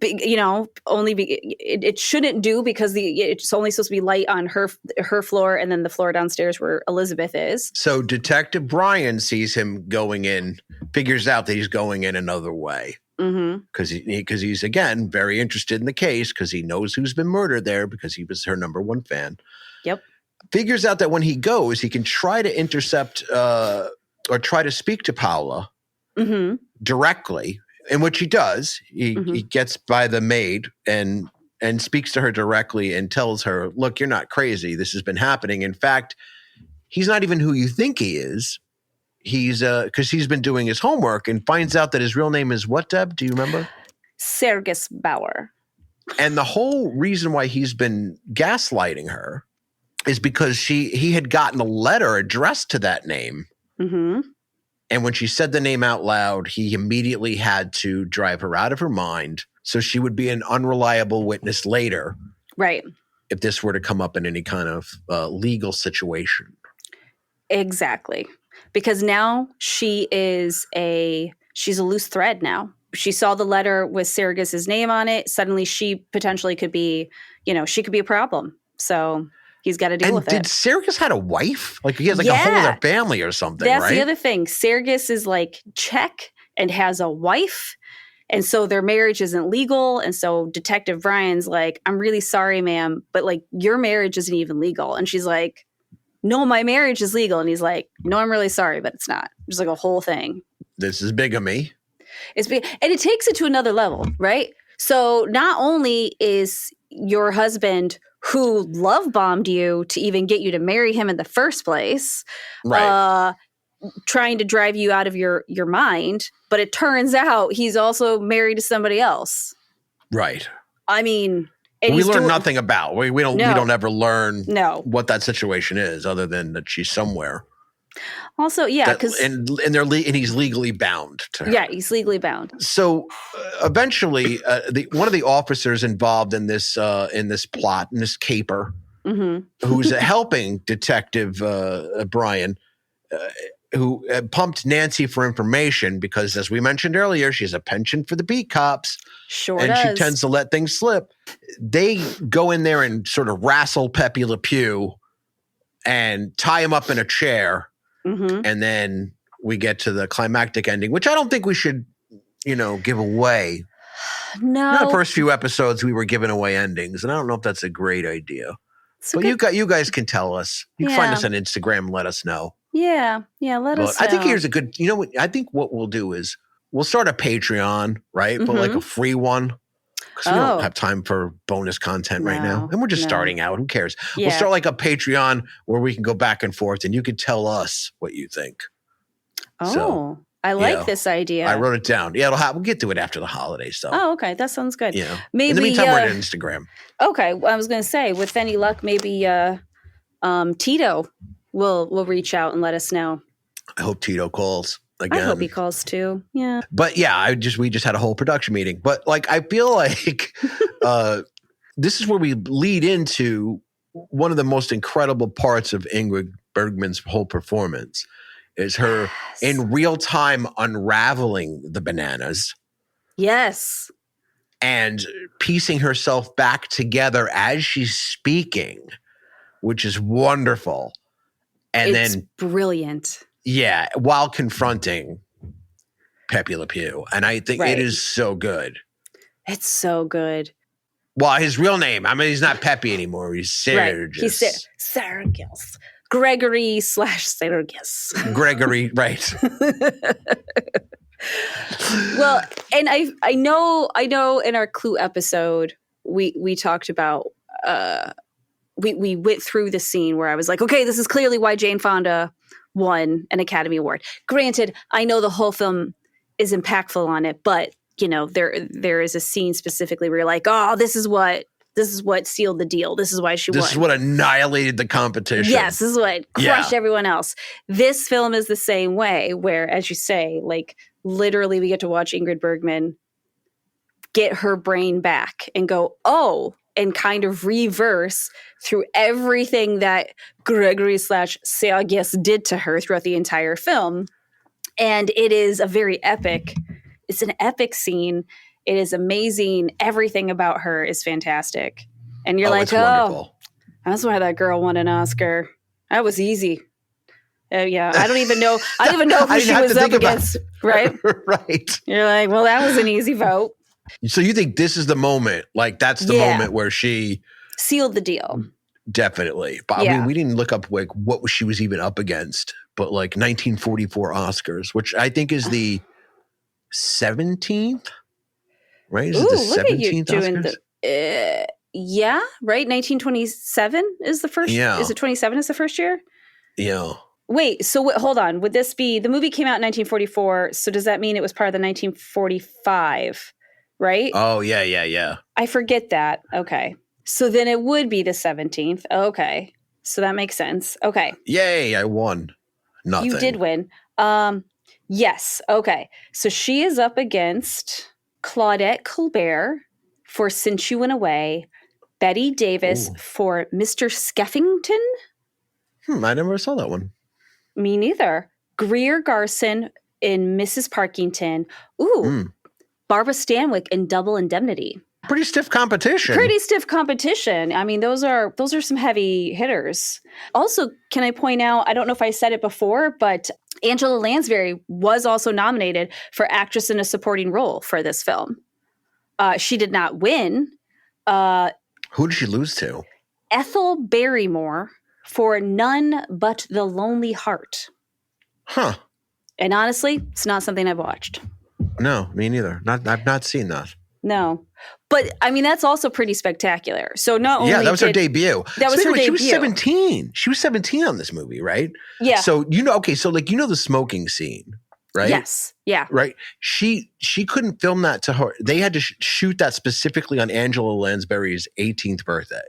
It shouldn't do because it's only supposed to be light on her floor and then the floor downstairs where Elizabeth is. So Detective Brian sees him going in, figures out that he's going in another way because he's again very interested in the case because he knows who's been murdered there because he was her number one fan. Yep. Figures out that when he goes, he can try to intercept or try to speak to Paula directly. In which he does. He gets by the maid and speaks to her directly and tells her, look, you're not crazy. This has been happening. In fact, he's not even who you think he is. He's because he's been doing his homework and finds out that his real name is what, Deb? Do you remember? Sergis Bauer. And the whole reason why he's been gaslighting her is because he had gotten a letter addressed to that name. Mm-hmm. And when she said the name out loud, he immediately had to drive her out of her mind so she would be an unreliable witness later. Right. If this were to come up in any kind of legal situation. Exactly. Because now she's a loose thread now. She saw the letter with Sergis's name on it. Suddenly she potentially could be, she could be a problem. So he's got to deal with it. And did Sergis had a wife? Like he has like a whole other family or something, That's right? the other thing. Sergis is like Czech and has a wife. And so their marriage isn't legal. And so Detective Brian's like, I'm really sorry, ma'am, but like your marriage isn't even legal. And she's like, no, my marriage is legal. And he's like, no, I'm really sorry, but it's not. There's like a whole thing. This is bigamy. And it takes it to another level, right? So not only is your husband who love bombed you to even get you to marry him in the first place, right, trying to drive you out of your mind, but it turns out he's also married to somebody else. Right. I mean, we learn nothing about. We don't ever learn what that situation is other than that she's somewhere. Also, because and he's legally bound to her. Yeah, he's legally bound. So eventually, one of the officers involved in this plot, in this caper, who's helping Detective Brian, who pumped Nancy for information because, as we mentioned earlier, she has a penchant for the beat cops. Sure and does. She tends to let things slip. They go in there and sort of wrestle Pepe Le Pew and tie him up in a chair. And then we get to the climactic ending, which I don't think we should, give away. No. In the first few episodes, we were giving away endings, and I don't know if that's a great idea. But you guys can tell us. You can find us on Instagram and let us know. Yeah, let us know. I think here's a good, I think what we'll do is we'll start a Patreon, right? But like a free one. Because we don't have time for bonus content right now. And we're just starting out. Who cares? Yeah. We'll start like a Patreon where we can go back and forth and you could tell us what you think. Oh, I like this idea. I wrote it down. Yeah, we'll get to it after the holidays. So. Oh, okay. That sounds good. Yeah. Maybe, in the meantime, we're on Instagram. Okay. Well, I was going to say, with any luck, maybe Tito will reach out and let us know. I hope Tito calls again. I hope he calls too. Yeah. But yeah, we just had a whole production meeting. But like, I feel like this is where we lead into one of the most incredible parts of Ingrid Bergman's whole performance is her in real time unraveling the bananas. Yes. And piecing herself back together as she's speaking, which is wonderful. And it's then brilliant. Yeah, while confronting Pepe Le Pew. And I think it is so good. It's so good. Well, his real name, I mean, he's not Pepe anymore. He's Sergius. Right. He's Sergius. Gregory / Sergius. Gregory, right. Well, and I know in our Clue episode, we talked about, we went through the scene where I was like, okay, this is clearly why Jane Fonda won an Academy Award. Granted, I know the whole film is impactful on it, but you know, there is a scene specifically where you're like, oh, this is what sealed the deal. This is why she won. This is what annihilated the competition. Yes, this is what crushed everyone else. This film is the same way, where, as you say, like literally we get to watch Ingrid Bergman get her brain back and go, oh, and kind of reverse through everything that Gregory / Sergius did to her throughout the entire film. And it is a very epic, it's an epic scene. It is amazing. Everything about her is fantastic. And you're like, wonderful. That's why that girl won an Oscar. That was easy. Yeah, I don't even know who she was up against, right? Right. You're like, well, that was an easy vote. So you think this is the moment, like that's the moment where she sealed the deal. Definitely. But I mean, we didn't look up like what she was even up against, but like 1944 Oscars, which I think is the 17th, right? Is it the 17th Oscars? Yeah, right? 1927 is the first. Yeah. Is it 27 is the first year? Yeah. Wait, so hold on. Would this be, the movie came out in 1944, so does that mean it was part of the 1945, right? Oh, yeah. I forget that. Okay. So then it would be the 17th. Okay. So that makes sense. Okay. Yay, I won. Nothing. You did win. Yes. Okay. So she is up against Claudette Colbert for Since You Went Away, Betty Davis for Mr. Skeffington. I never saw that one. Me neither. Greer Garson in Mrs. Parkington. Barbara Stanwyck in Double Indemnity. Pretty stiff competition. I mean, those are some heavy hitters. Also, can I point out, I don't know if I said it before, but Angela Lansbury was also nominated for Actress in a Supporting Role for this film. She did not win. Who did she lose to? Ethel Barrymore for None But the Lonely Heart. Huh. And honestly, it's not something I've watched. No, me neither. I've not seen that. No. But, I mean, that's also pretty spectacular. So not only that was her debut. That was her debut. She was 17. She was 17 on this movie, right? Yeah. So, the smoking scene, right? Yes. Yeah. Right. She couldn't film that to her. They had to shoot that specifically on Angela Lansbury's 18th birthday.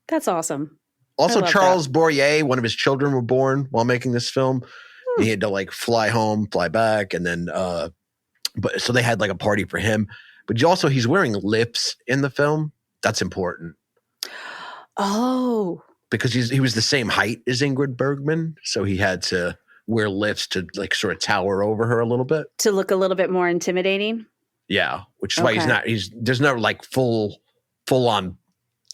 That's awesome. Also, Charles Boyer, one of his children were born while making this film. He had to fly home, fly back, and then so they had a party for him. But he's wearing lips in the film. That's important. Oh. Because he was the same height as Ingrid Bergman, so he had to wear lips to sort of tower over her a little bit. To look a little bit more intimidating? Yeah, which is why there's no full on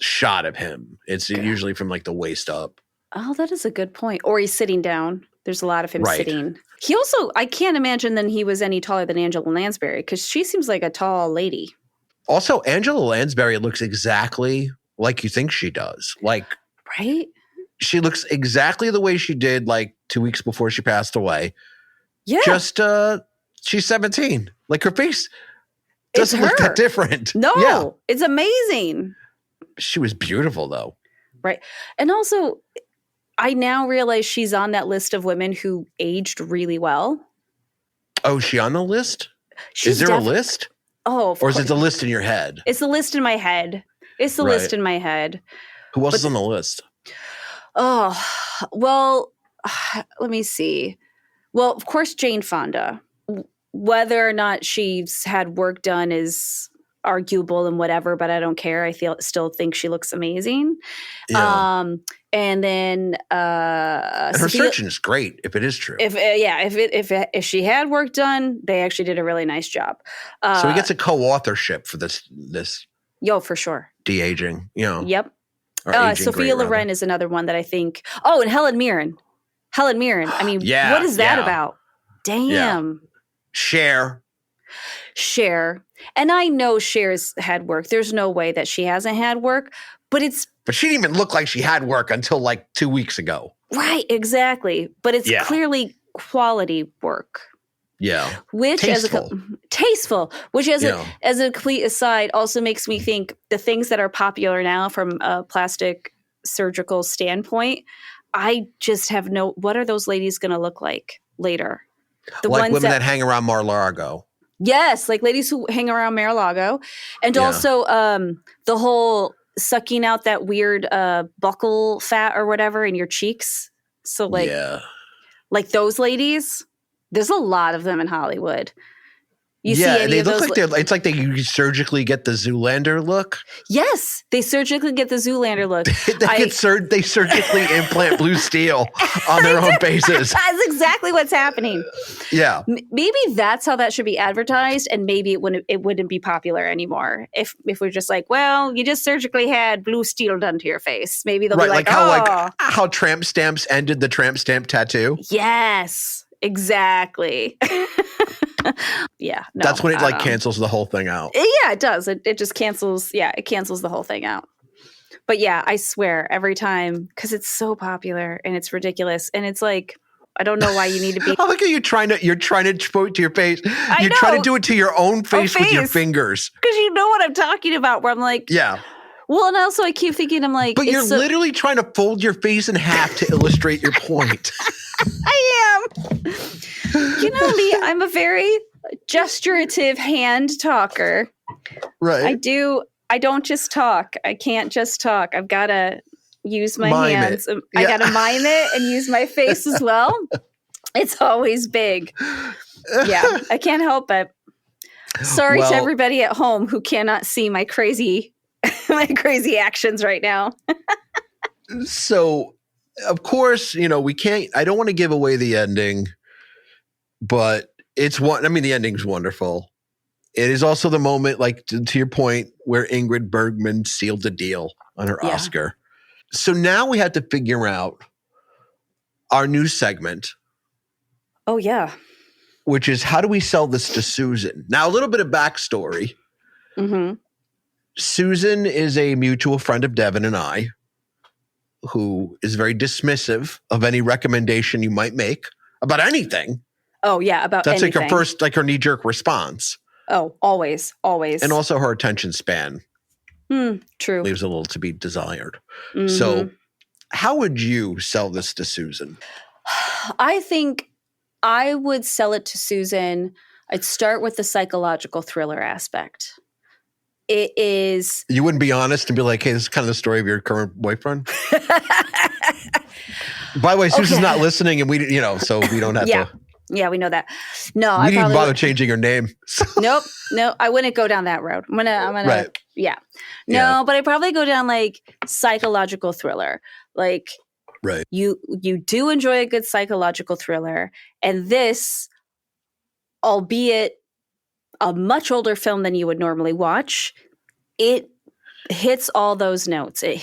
shot of him. It's usually from the waist up. Oh, that is a good point. Or he's sitting down. There's a lot of him sitting. He also, I can't imagine that he was any taller than Angela Lansbury because she seems like a tall lady. Also, Angela Lansbury looks exactly like you think she does. Right? She looks exactly the way she did 2 weeks before she passed away. Yeah. Just she's 17. Like her face doesn't look her. that different. No, Yeah. it's amazing. She was beautiful though. Right. And also, I now realize she's on that list of women who aged really well. Oh, is she on the list? She's Is there a list? Oh, of Or is course. it the list in your head? It's the list in my head. It's the Right. list in my head. Who else is on the list? Oh, well, let me see. Well, of course, Jane Fonda. Whether or not she's had work done is arguable and whatever, but I don't care. I still think she looks amazing. Yeah. And then And her surgeon is great if it is true. if she had work done, they actually did a really nice job. So he gets a co-authorship for this For sure. de-aging, Yep. or aging Sophia great, Loren is another one that I think. Oh, and Helen Mirren. Helen Mirren. I mean, Yeah, what is that yeah. about? Damn. Cher. Cher. And I know Cher's had work. There's no way that she hasn't had work, but it's But she didn't even look like she had work until like 2 weeks ago. right, exactly. But it's Yeah. clearly quality work. Yeah. Which tasteful, which as a complete aside also makes me think the things that are popular now from a plastic surgical standpoint, I just have what are those ladies going to look like later? The like ones women that hang around Mar-a-Lago. Yes, like ladies who hang around Mar-a-Lago. And also the whole sucking out that weird buccal fat or whatever in your cheeks. So like those ladies, there's a lot of them in Hollywood. You see any they of look those? like it's like they surgically get the Zoolander look. Yes, they surgically get the Zoolander look. They surgically implant blue steel on their own faces. That's exactly what's happening. Yeah. Maybe that's how that should be advertised, and maybe it wouldn't be popular anymore if we're just like, well, you just surgically had blue steel done to your face. Maybe they'll be like, how tramp stamps ended the tramp stamp tattoo. Yes, exactly. Yeah, no, that's when it cancels the whole thing out. Yeah, it does. It just cancels. Yeah, it cancels the whole thing out. But yeah, I swear every time, because it's so popular and it's ridiculous, and it's like, I don't know why you need to be. I look at you trying to put it to your face. You're know. trying to do it to your own face with your fingers. Because you know what I'm talking about. Where I'm like, yeah. Well, and also I keep thinking, I'm like, but you're literally trying to fold your face in half to illustrate your point. I am. You know me, I'm a very gesturative hand talker. Right. I don't just talk. I can't just talk. I've got to use my Mime hands. it. I got to mime it and use my face as well. It's always big. Yeah, I can't help it. Sorry to everybody at home who cannot see my crazy actions right now. So, of course, I don't want to give away the ending, but the ending's wonderful. It is also the moment, like to your point, where Ingrid Bergman sealed the deal on her Oscar. So now we have to figure out our new segment. Oh, yeah. Which is, how do we sell this to Susan? Now, a little bit of backstory. Mm-hmm. Susan is a mutual friend of Devin and I, who is very dismissive of any recommendation you might make about anything. Oh, yeah, about That's anything. like her first, her knee-jerk response. Oh, always. And also her attention span. True. Leaves a little to be desired. Mm-hmm. So how would you sell this to Susan? I think I would sell it to Susan. I'd start with the psychological thriller aspect. It is. You wouldn't be honest and be like, hey, this is kind of the story of your current boyfriend? By the way, Susan's not listening, and so we don't have to. Yeah, we know that. No, we didn't bother changing her name. Nope, no, I wouldn't go down that road. I'm gonna, right. Yeah, no, but I'd probably go down like psychological thriller. Like, right, you do enjoy a good psychological thriller, and this, albeit a much older film than you would normally watch, it hits all those notes. I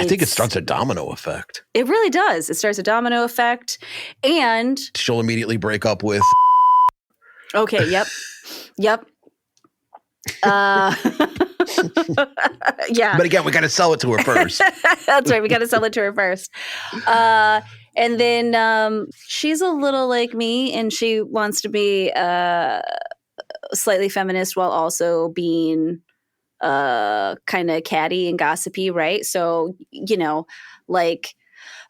think it starts a domino effect. It really does. It starts a domino effect, and she'll immediately break up with. Okay. Yep. Yeah. But again, we got to sell it to her first. That's right. We got to sell it to her first. And then she's a little like me, and she wants to be slightly feminist while also being kind of catty and gossipy, right? So, like,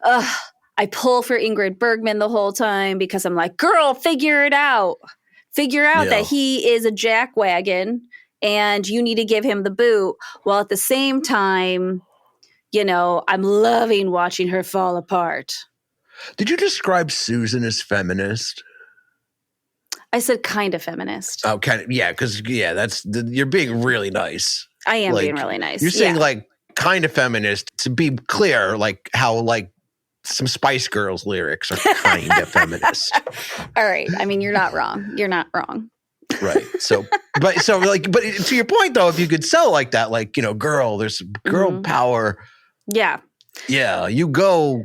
I pull for Ingrid Bergman the whole time because I'm like, girl, figure it out. Figure out that he is a jackwagon and you need to give him the boot. While at the same time, I'm loving watching her fall apart. Did you describe Susan as feminist? I said kind of feminist. Oh, kind of. Yeah, because, you're being really nice. I am being really nice. You're saying, like, kind of feminist. To be clear, like, how, like, some Spice Girls lyrics are kind of feminist. All right. I mean, you're not wrong. You're not wrong. Right. But to your point, though, if you could sell like that, like, girl, there's girl power. Yeah. Yeah. You go,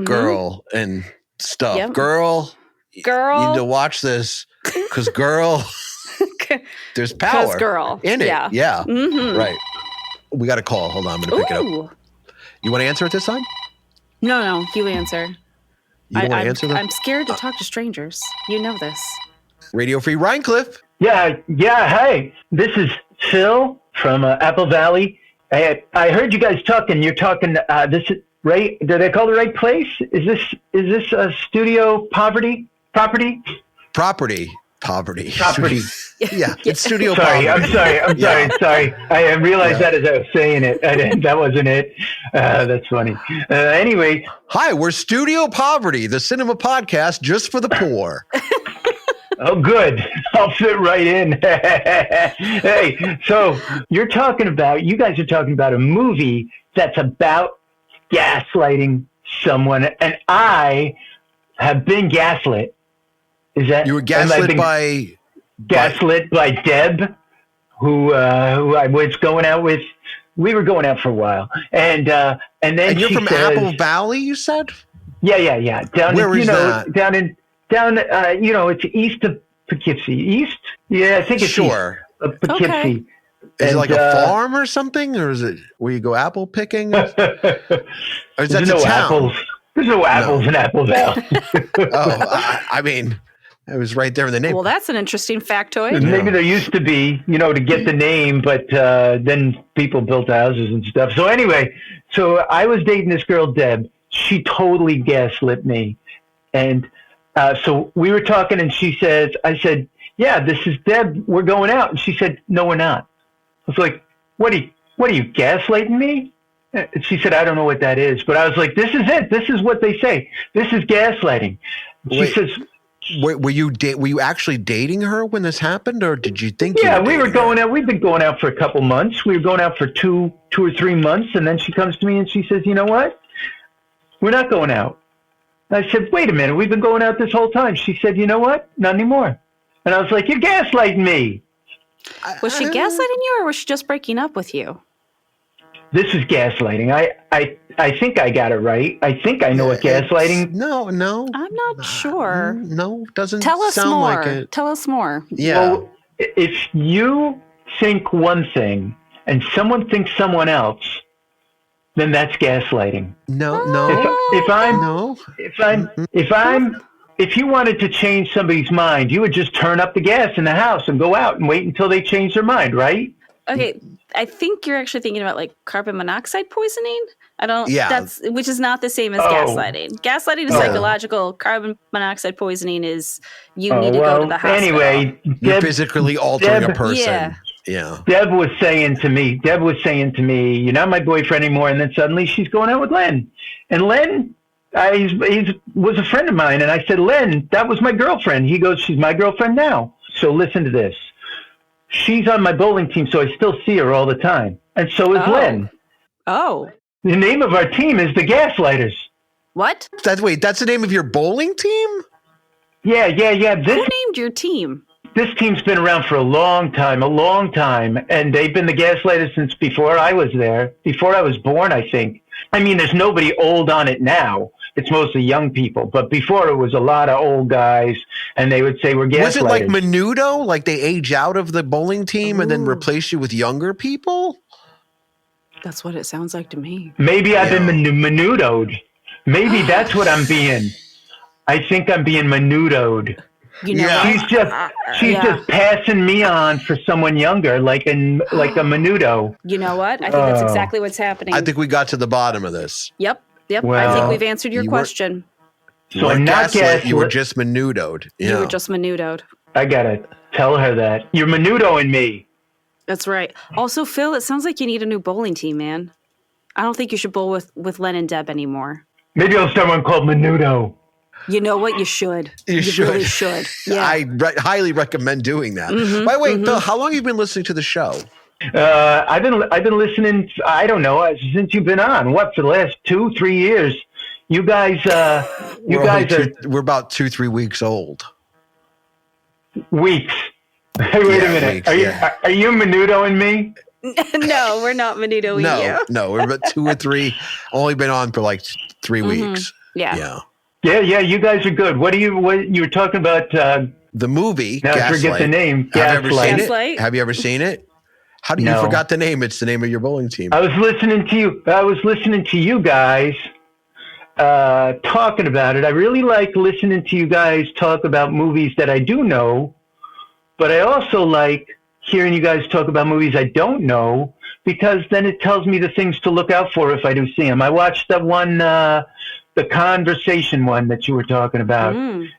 girl, and stuff. Yep. Girl, you need to watch this because, girl, there's power girl. in it. Yeah. Mm-hmm. Right. We got a call. Hold on. I'm going to pick it up. You want to answer it this time? No, you answer. You don't want to answer that? I'm scared to talk to strangers. You know this. Radio Free Rhinecliff. Yeah. Hey, this is Phil from Apple Valley. I heard you guys talking. You're talking. This is right. Did I call the right place? Is this a studio property? Property. Yeah, it's studio. Sorry, poverty. I'm sorry. I realized that as I was saying it. That wasn't it. That's funny. Anyway. Hi, we're Studio Poverty, the cinema podcast just for the poor. Oh, good. I'll fit right in. Hey, so you guys are talking about a movie that's about gaslighting someone, and I have been gaslit. Is that you were gaslit by Deb, who I was going out with? We were going out for a while, and then you're she from says, Apple Valley, you said? Yeah. Where is that? Down, it's east of Poughkeepsie. East? Yeah, I think it's sure. East of Poughkeepsie. Okay. Is it like a farm or something, or is it where you go apple picking? Or is that There's no town? apples. There's no apples in Apple Valley. I mean, it was right there in the name. Well, that's an interesting factoid. Maybe there used to be, to get the name, but then people built houses and stuff. So anyway, I was dating this girl, Deb. She totally gaslit me. And so we were talking, and I said, yeah, this is Deb. We're going out. And she said, no, we're not. I was like, what are you gaslighting me? And she said, I don't know what that is. But I was like, this is it. This is what they say. This is gaslighting. She says, were you actually dating her when this happened, or did you think? Yeah, we were going out. We've been going out for a couple months. We were going out for two or 3 months, and then she comes to me and she says, "You know what? We're not going out." I said, "Wait a minute. We've been going out this whole time." She said, "You know what? Not anymore." And I was like, "You're gaslighting me." Was she gaslighting you, or was she just breaking up with you? This is gaslighting. I think I got it right. I think I know what gaslighting. No. I'm not sure. No, doesn't Tell us sound more. like it. Tell us more. Yeah. Well, if you think one thing and someone thinks someone else, then that's gaslighting. No. If you wanted to change somebody's mind, you would just turn up the gas in the house and go out and wait until they change their mind, right? Okay, I think you're actually thinking about like carbon monoxide poisoning. Which is not the same as gaslighting. Gaslighting is psychological. Carbon monoxide poisoning is you need to go to the hospital. Anyway, you're physically altering a person. Yeah. Deb was saying to me, "You're not my boyfriend anymore." And then suddenly she's going out with Len, and Len. He was a friend of mine, and I said, "Len, that was my girlfriend." He goes, "She's my girlfriend now." So listen to this. She's on my bowling team, so I still see her all the time. And so is Len. Oh. The name of our team is the Gaslighters. What? That's the name of your bowling team? Yeah. Who named your team? This team's been around for a long time, and they've been the Gaslighters since before I was there, before I was born, I think. I mean, there's nobody old on it now. It's mostly young people. But before, it was a lot of old guys, and they would say, "We're Gaslighters." Was it like Menudo? Like they age out of the bowling team and then replace you with younger people? That's what it sounds like to me. Maybe I've been menudoed. Maybe that's what I'm being. I think I'm being menudoed. You know, Yeah. She's just passing me on for someone younger, like a menudo. You know what? I think that's exactly what's happening. I think we got to the bottom of this. Yep. I Well, think we've answered your you were- question. So I'm not gaslit, you were gaslit. just menudoed. You were just menudoed. I gotta tell her that you're menudoing me. That's right. Also, Phil, it sounds like you need a new bowling team, man. I don't think you should bowl with Len and Deb anymore. Maybe I'll start one called Menudo. You know what? You should. You should. really should. Yeah. I highly recommend doing that. By the way, Bill, how long have you been listening to the show? I've been listening. I don't know since you've been on. What, for the last 2-3 years? You guys, We're about 2-3 weeks old. weeks. Hey, wait a minute. Weeks, Are you menudoing me? No, we're not menudoing you. No, we're about 2 or 3. Only been on for like 3 weeks. Yeah. Yeah. You guys are good. What you were talking about? The movie. Now I forget Gaslight. the name. Have you ever seen Gaslight? it? Have you ever seen it? How do you No. forgot the name? It's the name of your bowling team. I was listening to you guys talking about it. I really like listening to you guys talk about movies that I do know, but I also like hearing you guys talk about movies I don't know, because then it tells me the things to look out for if I do see them. I watched that one, the Conversation one that you were talking about. With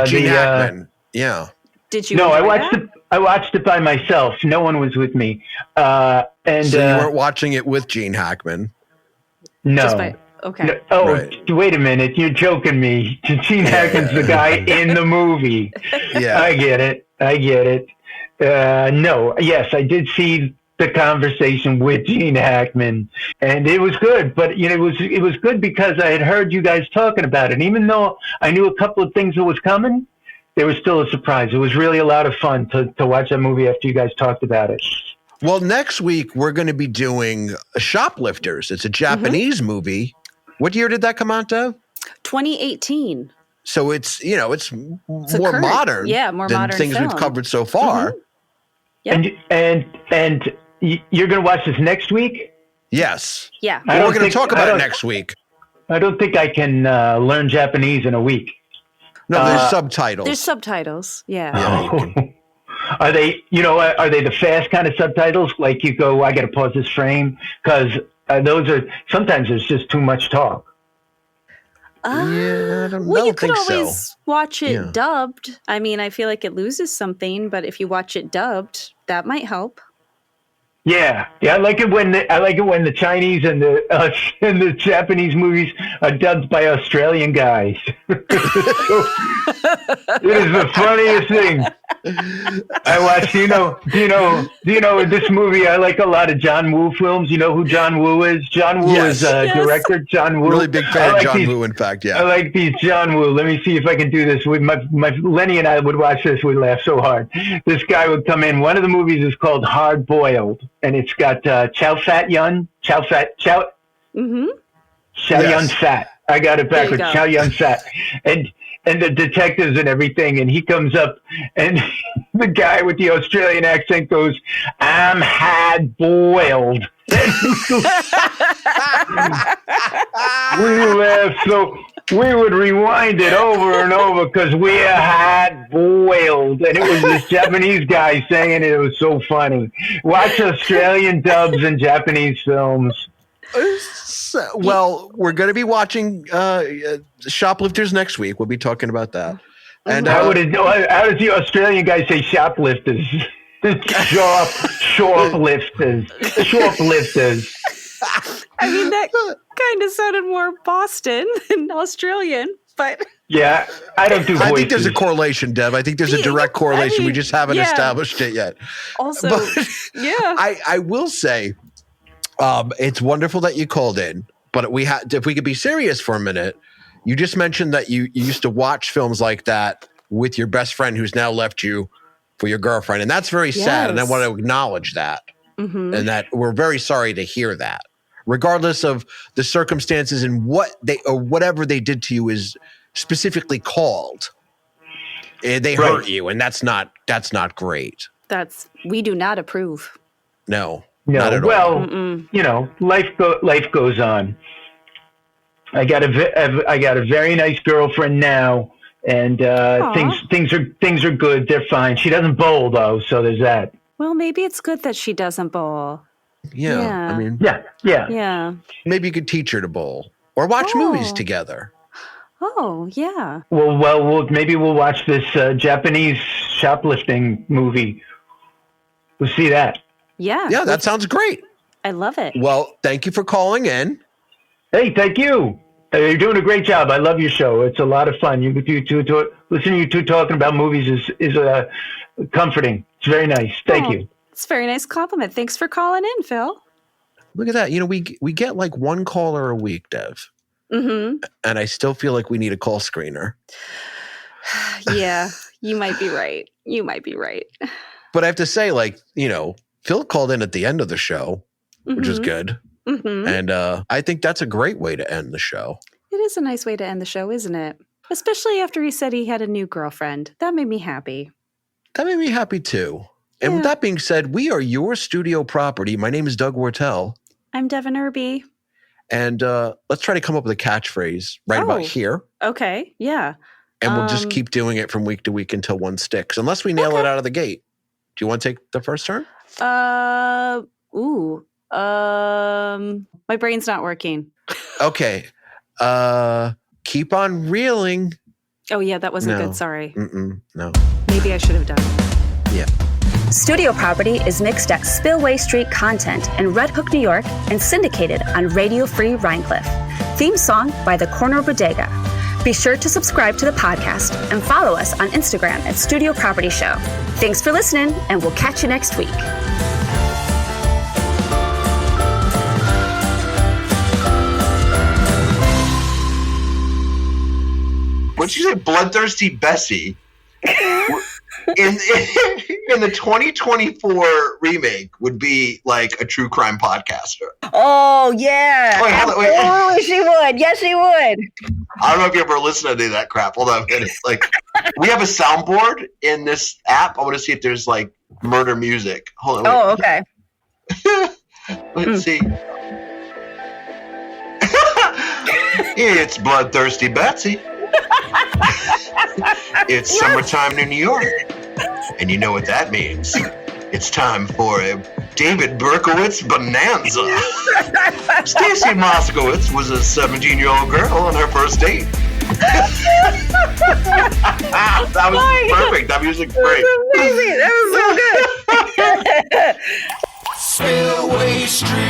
Gene Hackman. Yeah. Did you? No, I enjoy watched that? it. I watched it by myself. No one was with me. And So you weren't watching it with Gene Hackman. no. Just by, okay. No, oh, Right. wait a minute. You're joking me. Gene Hackman's the guy in the movie. Yeah. I get it. No, yes, I did see the Conversation with Gene Hackman, and it was good. But it was good because I had heard you guys talking about it. And even though I knew a couple of things that was coming, it was still a surprise. It was really a lot of fun to watch that movie after you guys talked about it. Well, next week we're going to be doing Shoplifters. It's a Japanese movie. What year did that come out, Dev? 2018. So it's It's a more current- modern. yeah, more than modern things we've film. covered so far. Yep. And you're going to watch this next week? Yes. Yeah. I But don't we're going to think- talk I about it don't- next week. I don't think I can learn Japanese in a week. No, there's subtitles. There's subtitles. Yeah. Yeah, you can- Are they the fast kind of subtitles? Like you go, I got to pause this frame because those are sometimes there's just too much talk. Yeah, I don't Well, you could think so. always watch it Yeah. dubbed. I mean, I feel like it loses something, but if you watch it dubbed, that might help. Yeah, I like it when the Chinese and the Japanese movies are dubbed by Australian guys. It is the funniest thing. I watched. Do you know this movie? I like a lot of John Woo films. You know who John Woo is? John Woo Yes. is Yes. director. John Woo. Really big I fan of like John these- Woo, in fact. I Yeah. like these John Woo. Let me see if I can do this. With my Lenny and I would watch this. We'd laugh so hard. This guy would come in. One of the movies is called Hard Boiled, and it's got Chow Mm-hmm. Yun Fat. I got it There you backwards. go. Chow Yun Fat, and the detectives and everything. And he comes up, and the guy with the Australian accent goes, "I'm hard boiled." We laughed so we would rewind it over and over because we're hard boiled, and it was this Japanese guy saying it. It was so funny. Watch Australian dubs and Japanese films. Well, we're going to be watching Shoplifters next week. We'll be talking about that. And How does the Australian guy say shoplifters? Shoplifters. I mean, that kind of sounded more Boston than Australian, but Yeah, I don't do voices. I think there's a correlation, Dev. I think there's a direct correlation. We just haven't established it yet. also, But- yeah. I will say, it's wonderful that you called in, but if we could be serious for a minute, you just mentioned that you used to watch films like that with your best friend who's now left you for your girlfriend. And that's very sad. And I Yes. want to acknowledge that. Mhm. And that we're very sorry to hear that. Regardless of the circumstances and whatever they did to you is specifically called. They hurt you, and that's not great. We do not approve. No. Not at all. Well, life goes on. I got a very nice girlfriend now, and things are good. They're fine. She doesn't bowl though, so there's that. Well, maybe it's good that she doesn't bowl. Yeah. I mean, yeah. Maybe you could teach her to bowl or watch movies together. Oh, yeah. Well, maybe we'll watch this Japanese shoplifting movie. We'll see that. Yeah. Yeah, that sounds great. I love it. Well, thank you for calling in. Hey, thank you. You're doing a great job. I love your show. It's a lot of fun. Listening to you two talking about movies is comforting. It's very nice. Thank you. It's a very nice compliment. Thanks for calling in, Phil. Look at that. We get like one caller a week, Dev. Mm-hmm. And I still feel like we need a call screener. Yeah, you might be right. But I have to say, Phil called in at the end of the show, which is good. Mm-hmm. And I think that's a great way to end the show. It is a nice way to end the show, isn't it? Especially after he said he had a new girlfriend. That made me happy. That made me happy too. And with that being said, we are your studio property. My name is Doug Wortel. I'm Devin Irby. And let's try to come up with a catchphrase about here. Okay, yeah. And we'll just keep doing it from week to week until one sticks, unless we nail it out of the gate. Do you want to take the first turn? My brain's not working. Okay. Keep on reeling. Oh, yeah, that wasn't good. Sorry. No. Maybe I should have done it. Yeah. Studio Property is mixed at Spillway Street Content in Red Hook, New York, and syndicated on Radio Free Rhinecliff. Theme song by The Corner Bodega. Be sure to subscribe to the podcast and follow us on Instagram at Studio Property Show. Thanks for listening, and we'll catch you next week. What'd you say, Bloodthirsty Bessie? In the 2024 remake would be like a true crime podcaster. Oh, yeah. Wait, hold on, wait. Absolutely, she would. Yes, she would. I don't know if you ever listened to any of that crap. Hold on a minute. We have a soundboard in this app. I want to see if there's murder music. Hold on. Oh, okay. Let's see. It's Bloodthirsty Betsy. It's summertime in New York. And you know what that means. It's time for a David Berkowitz bonanza. Stacy Moskowitz was a 17-year-old girl on her first date. That was perfect. That music's great. That was amazing. That was so good. Spillway Street.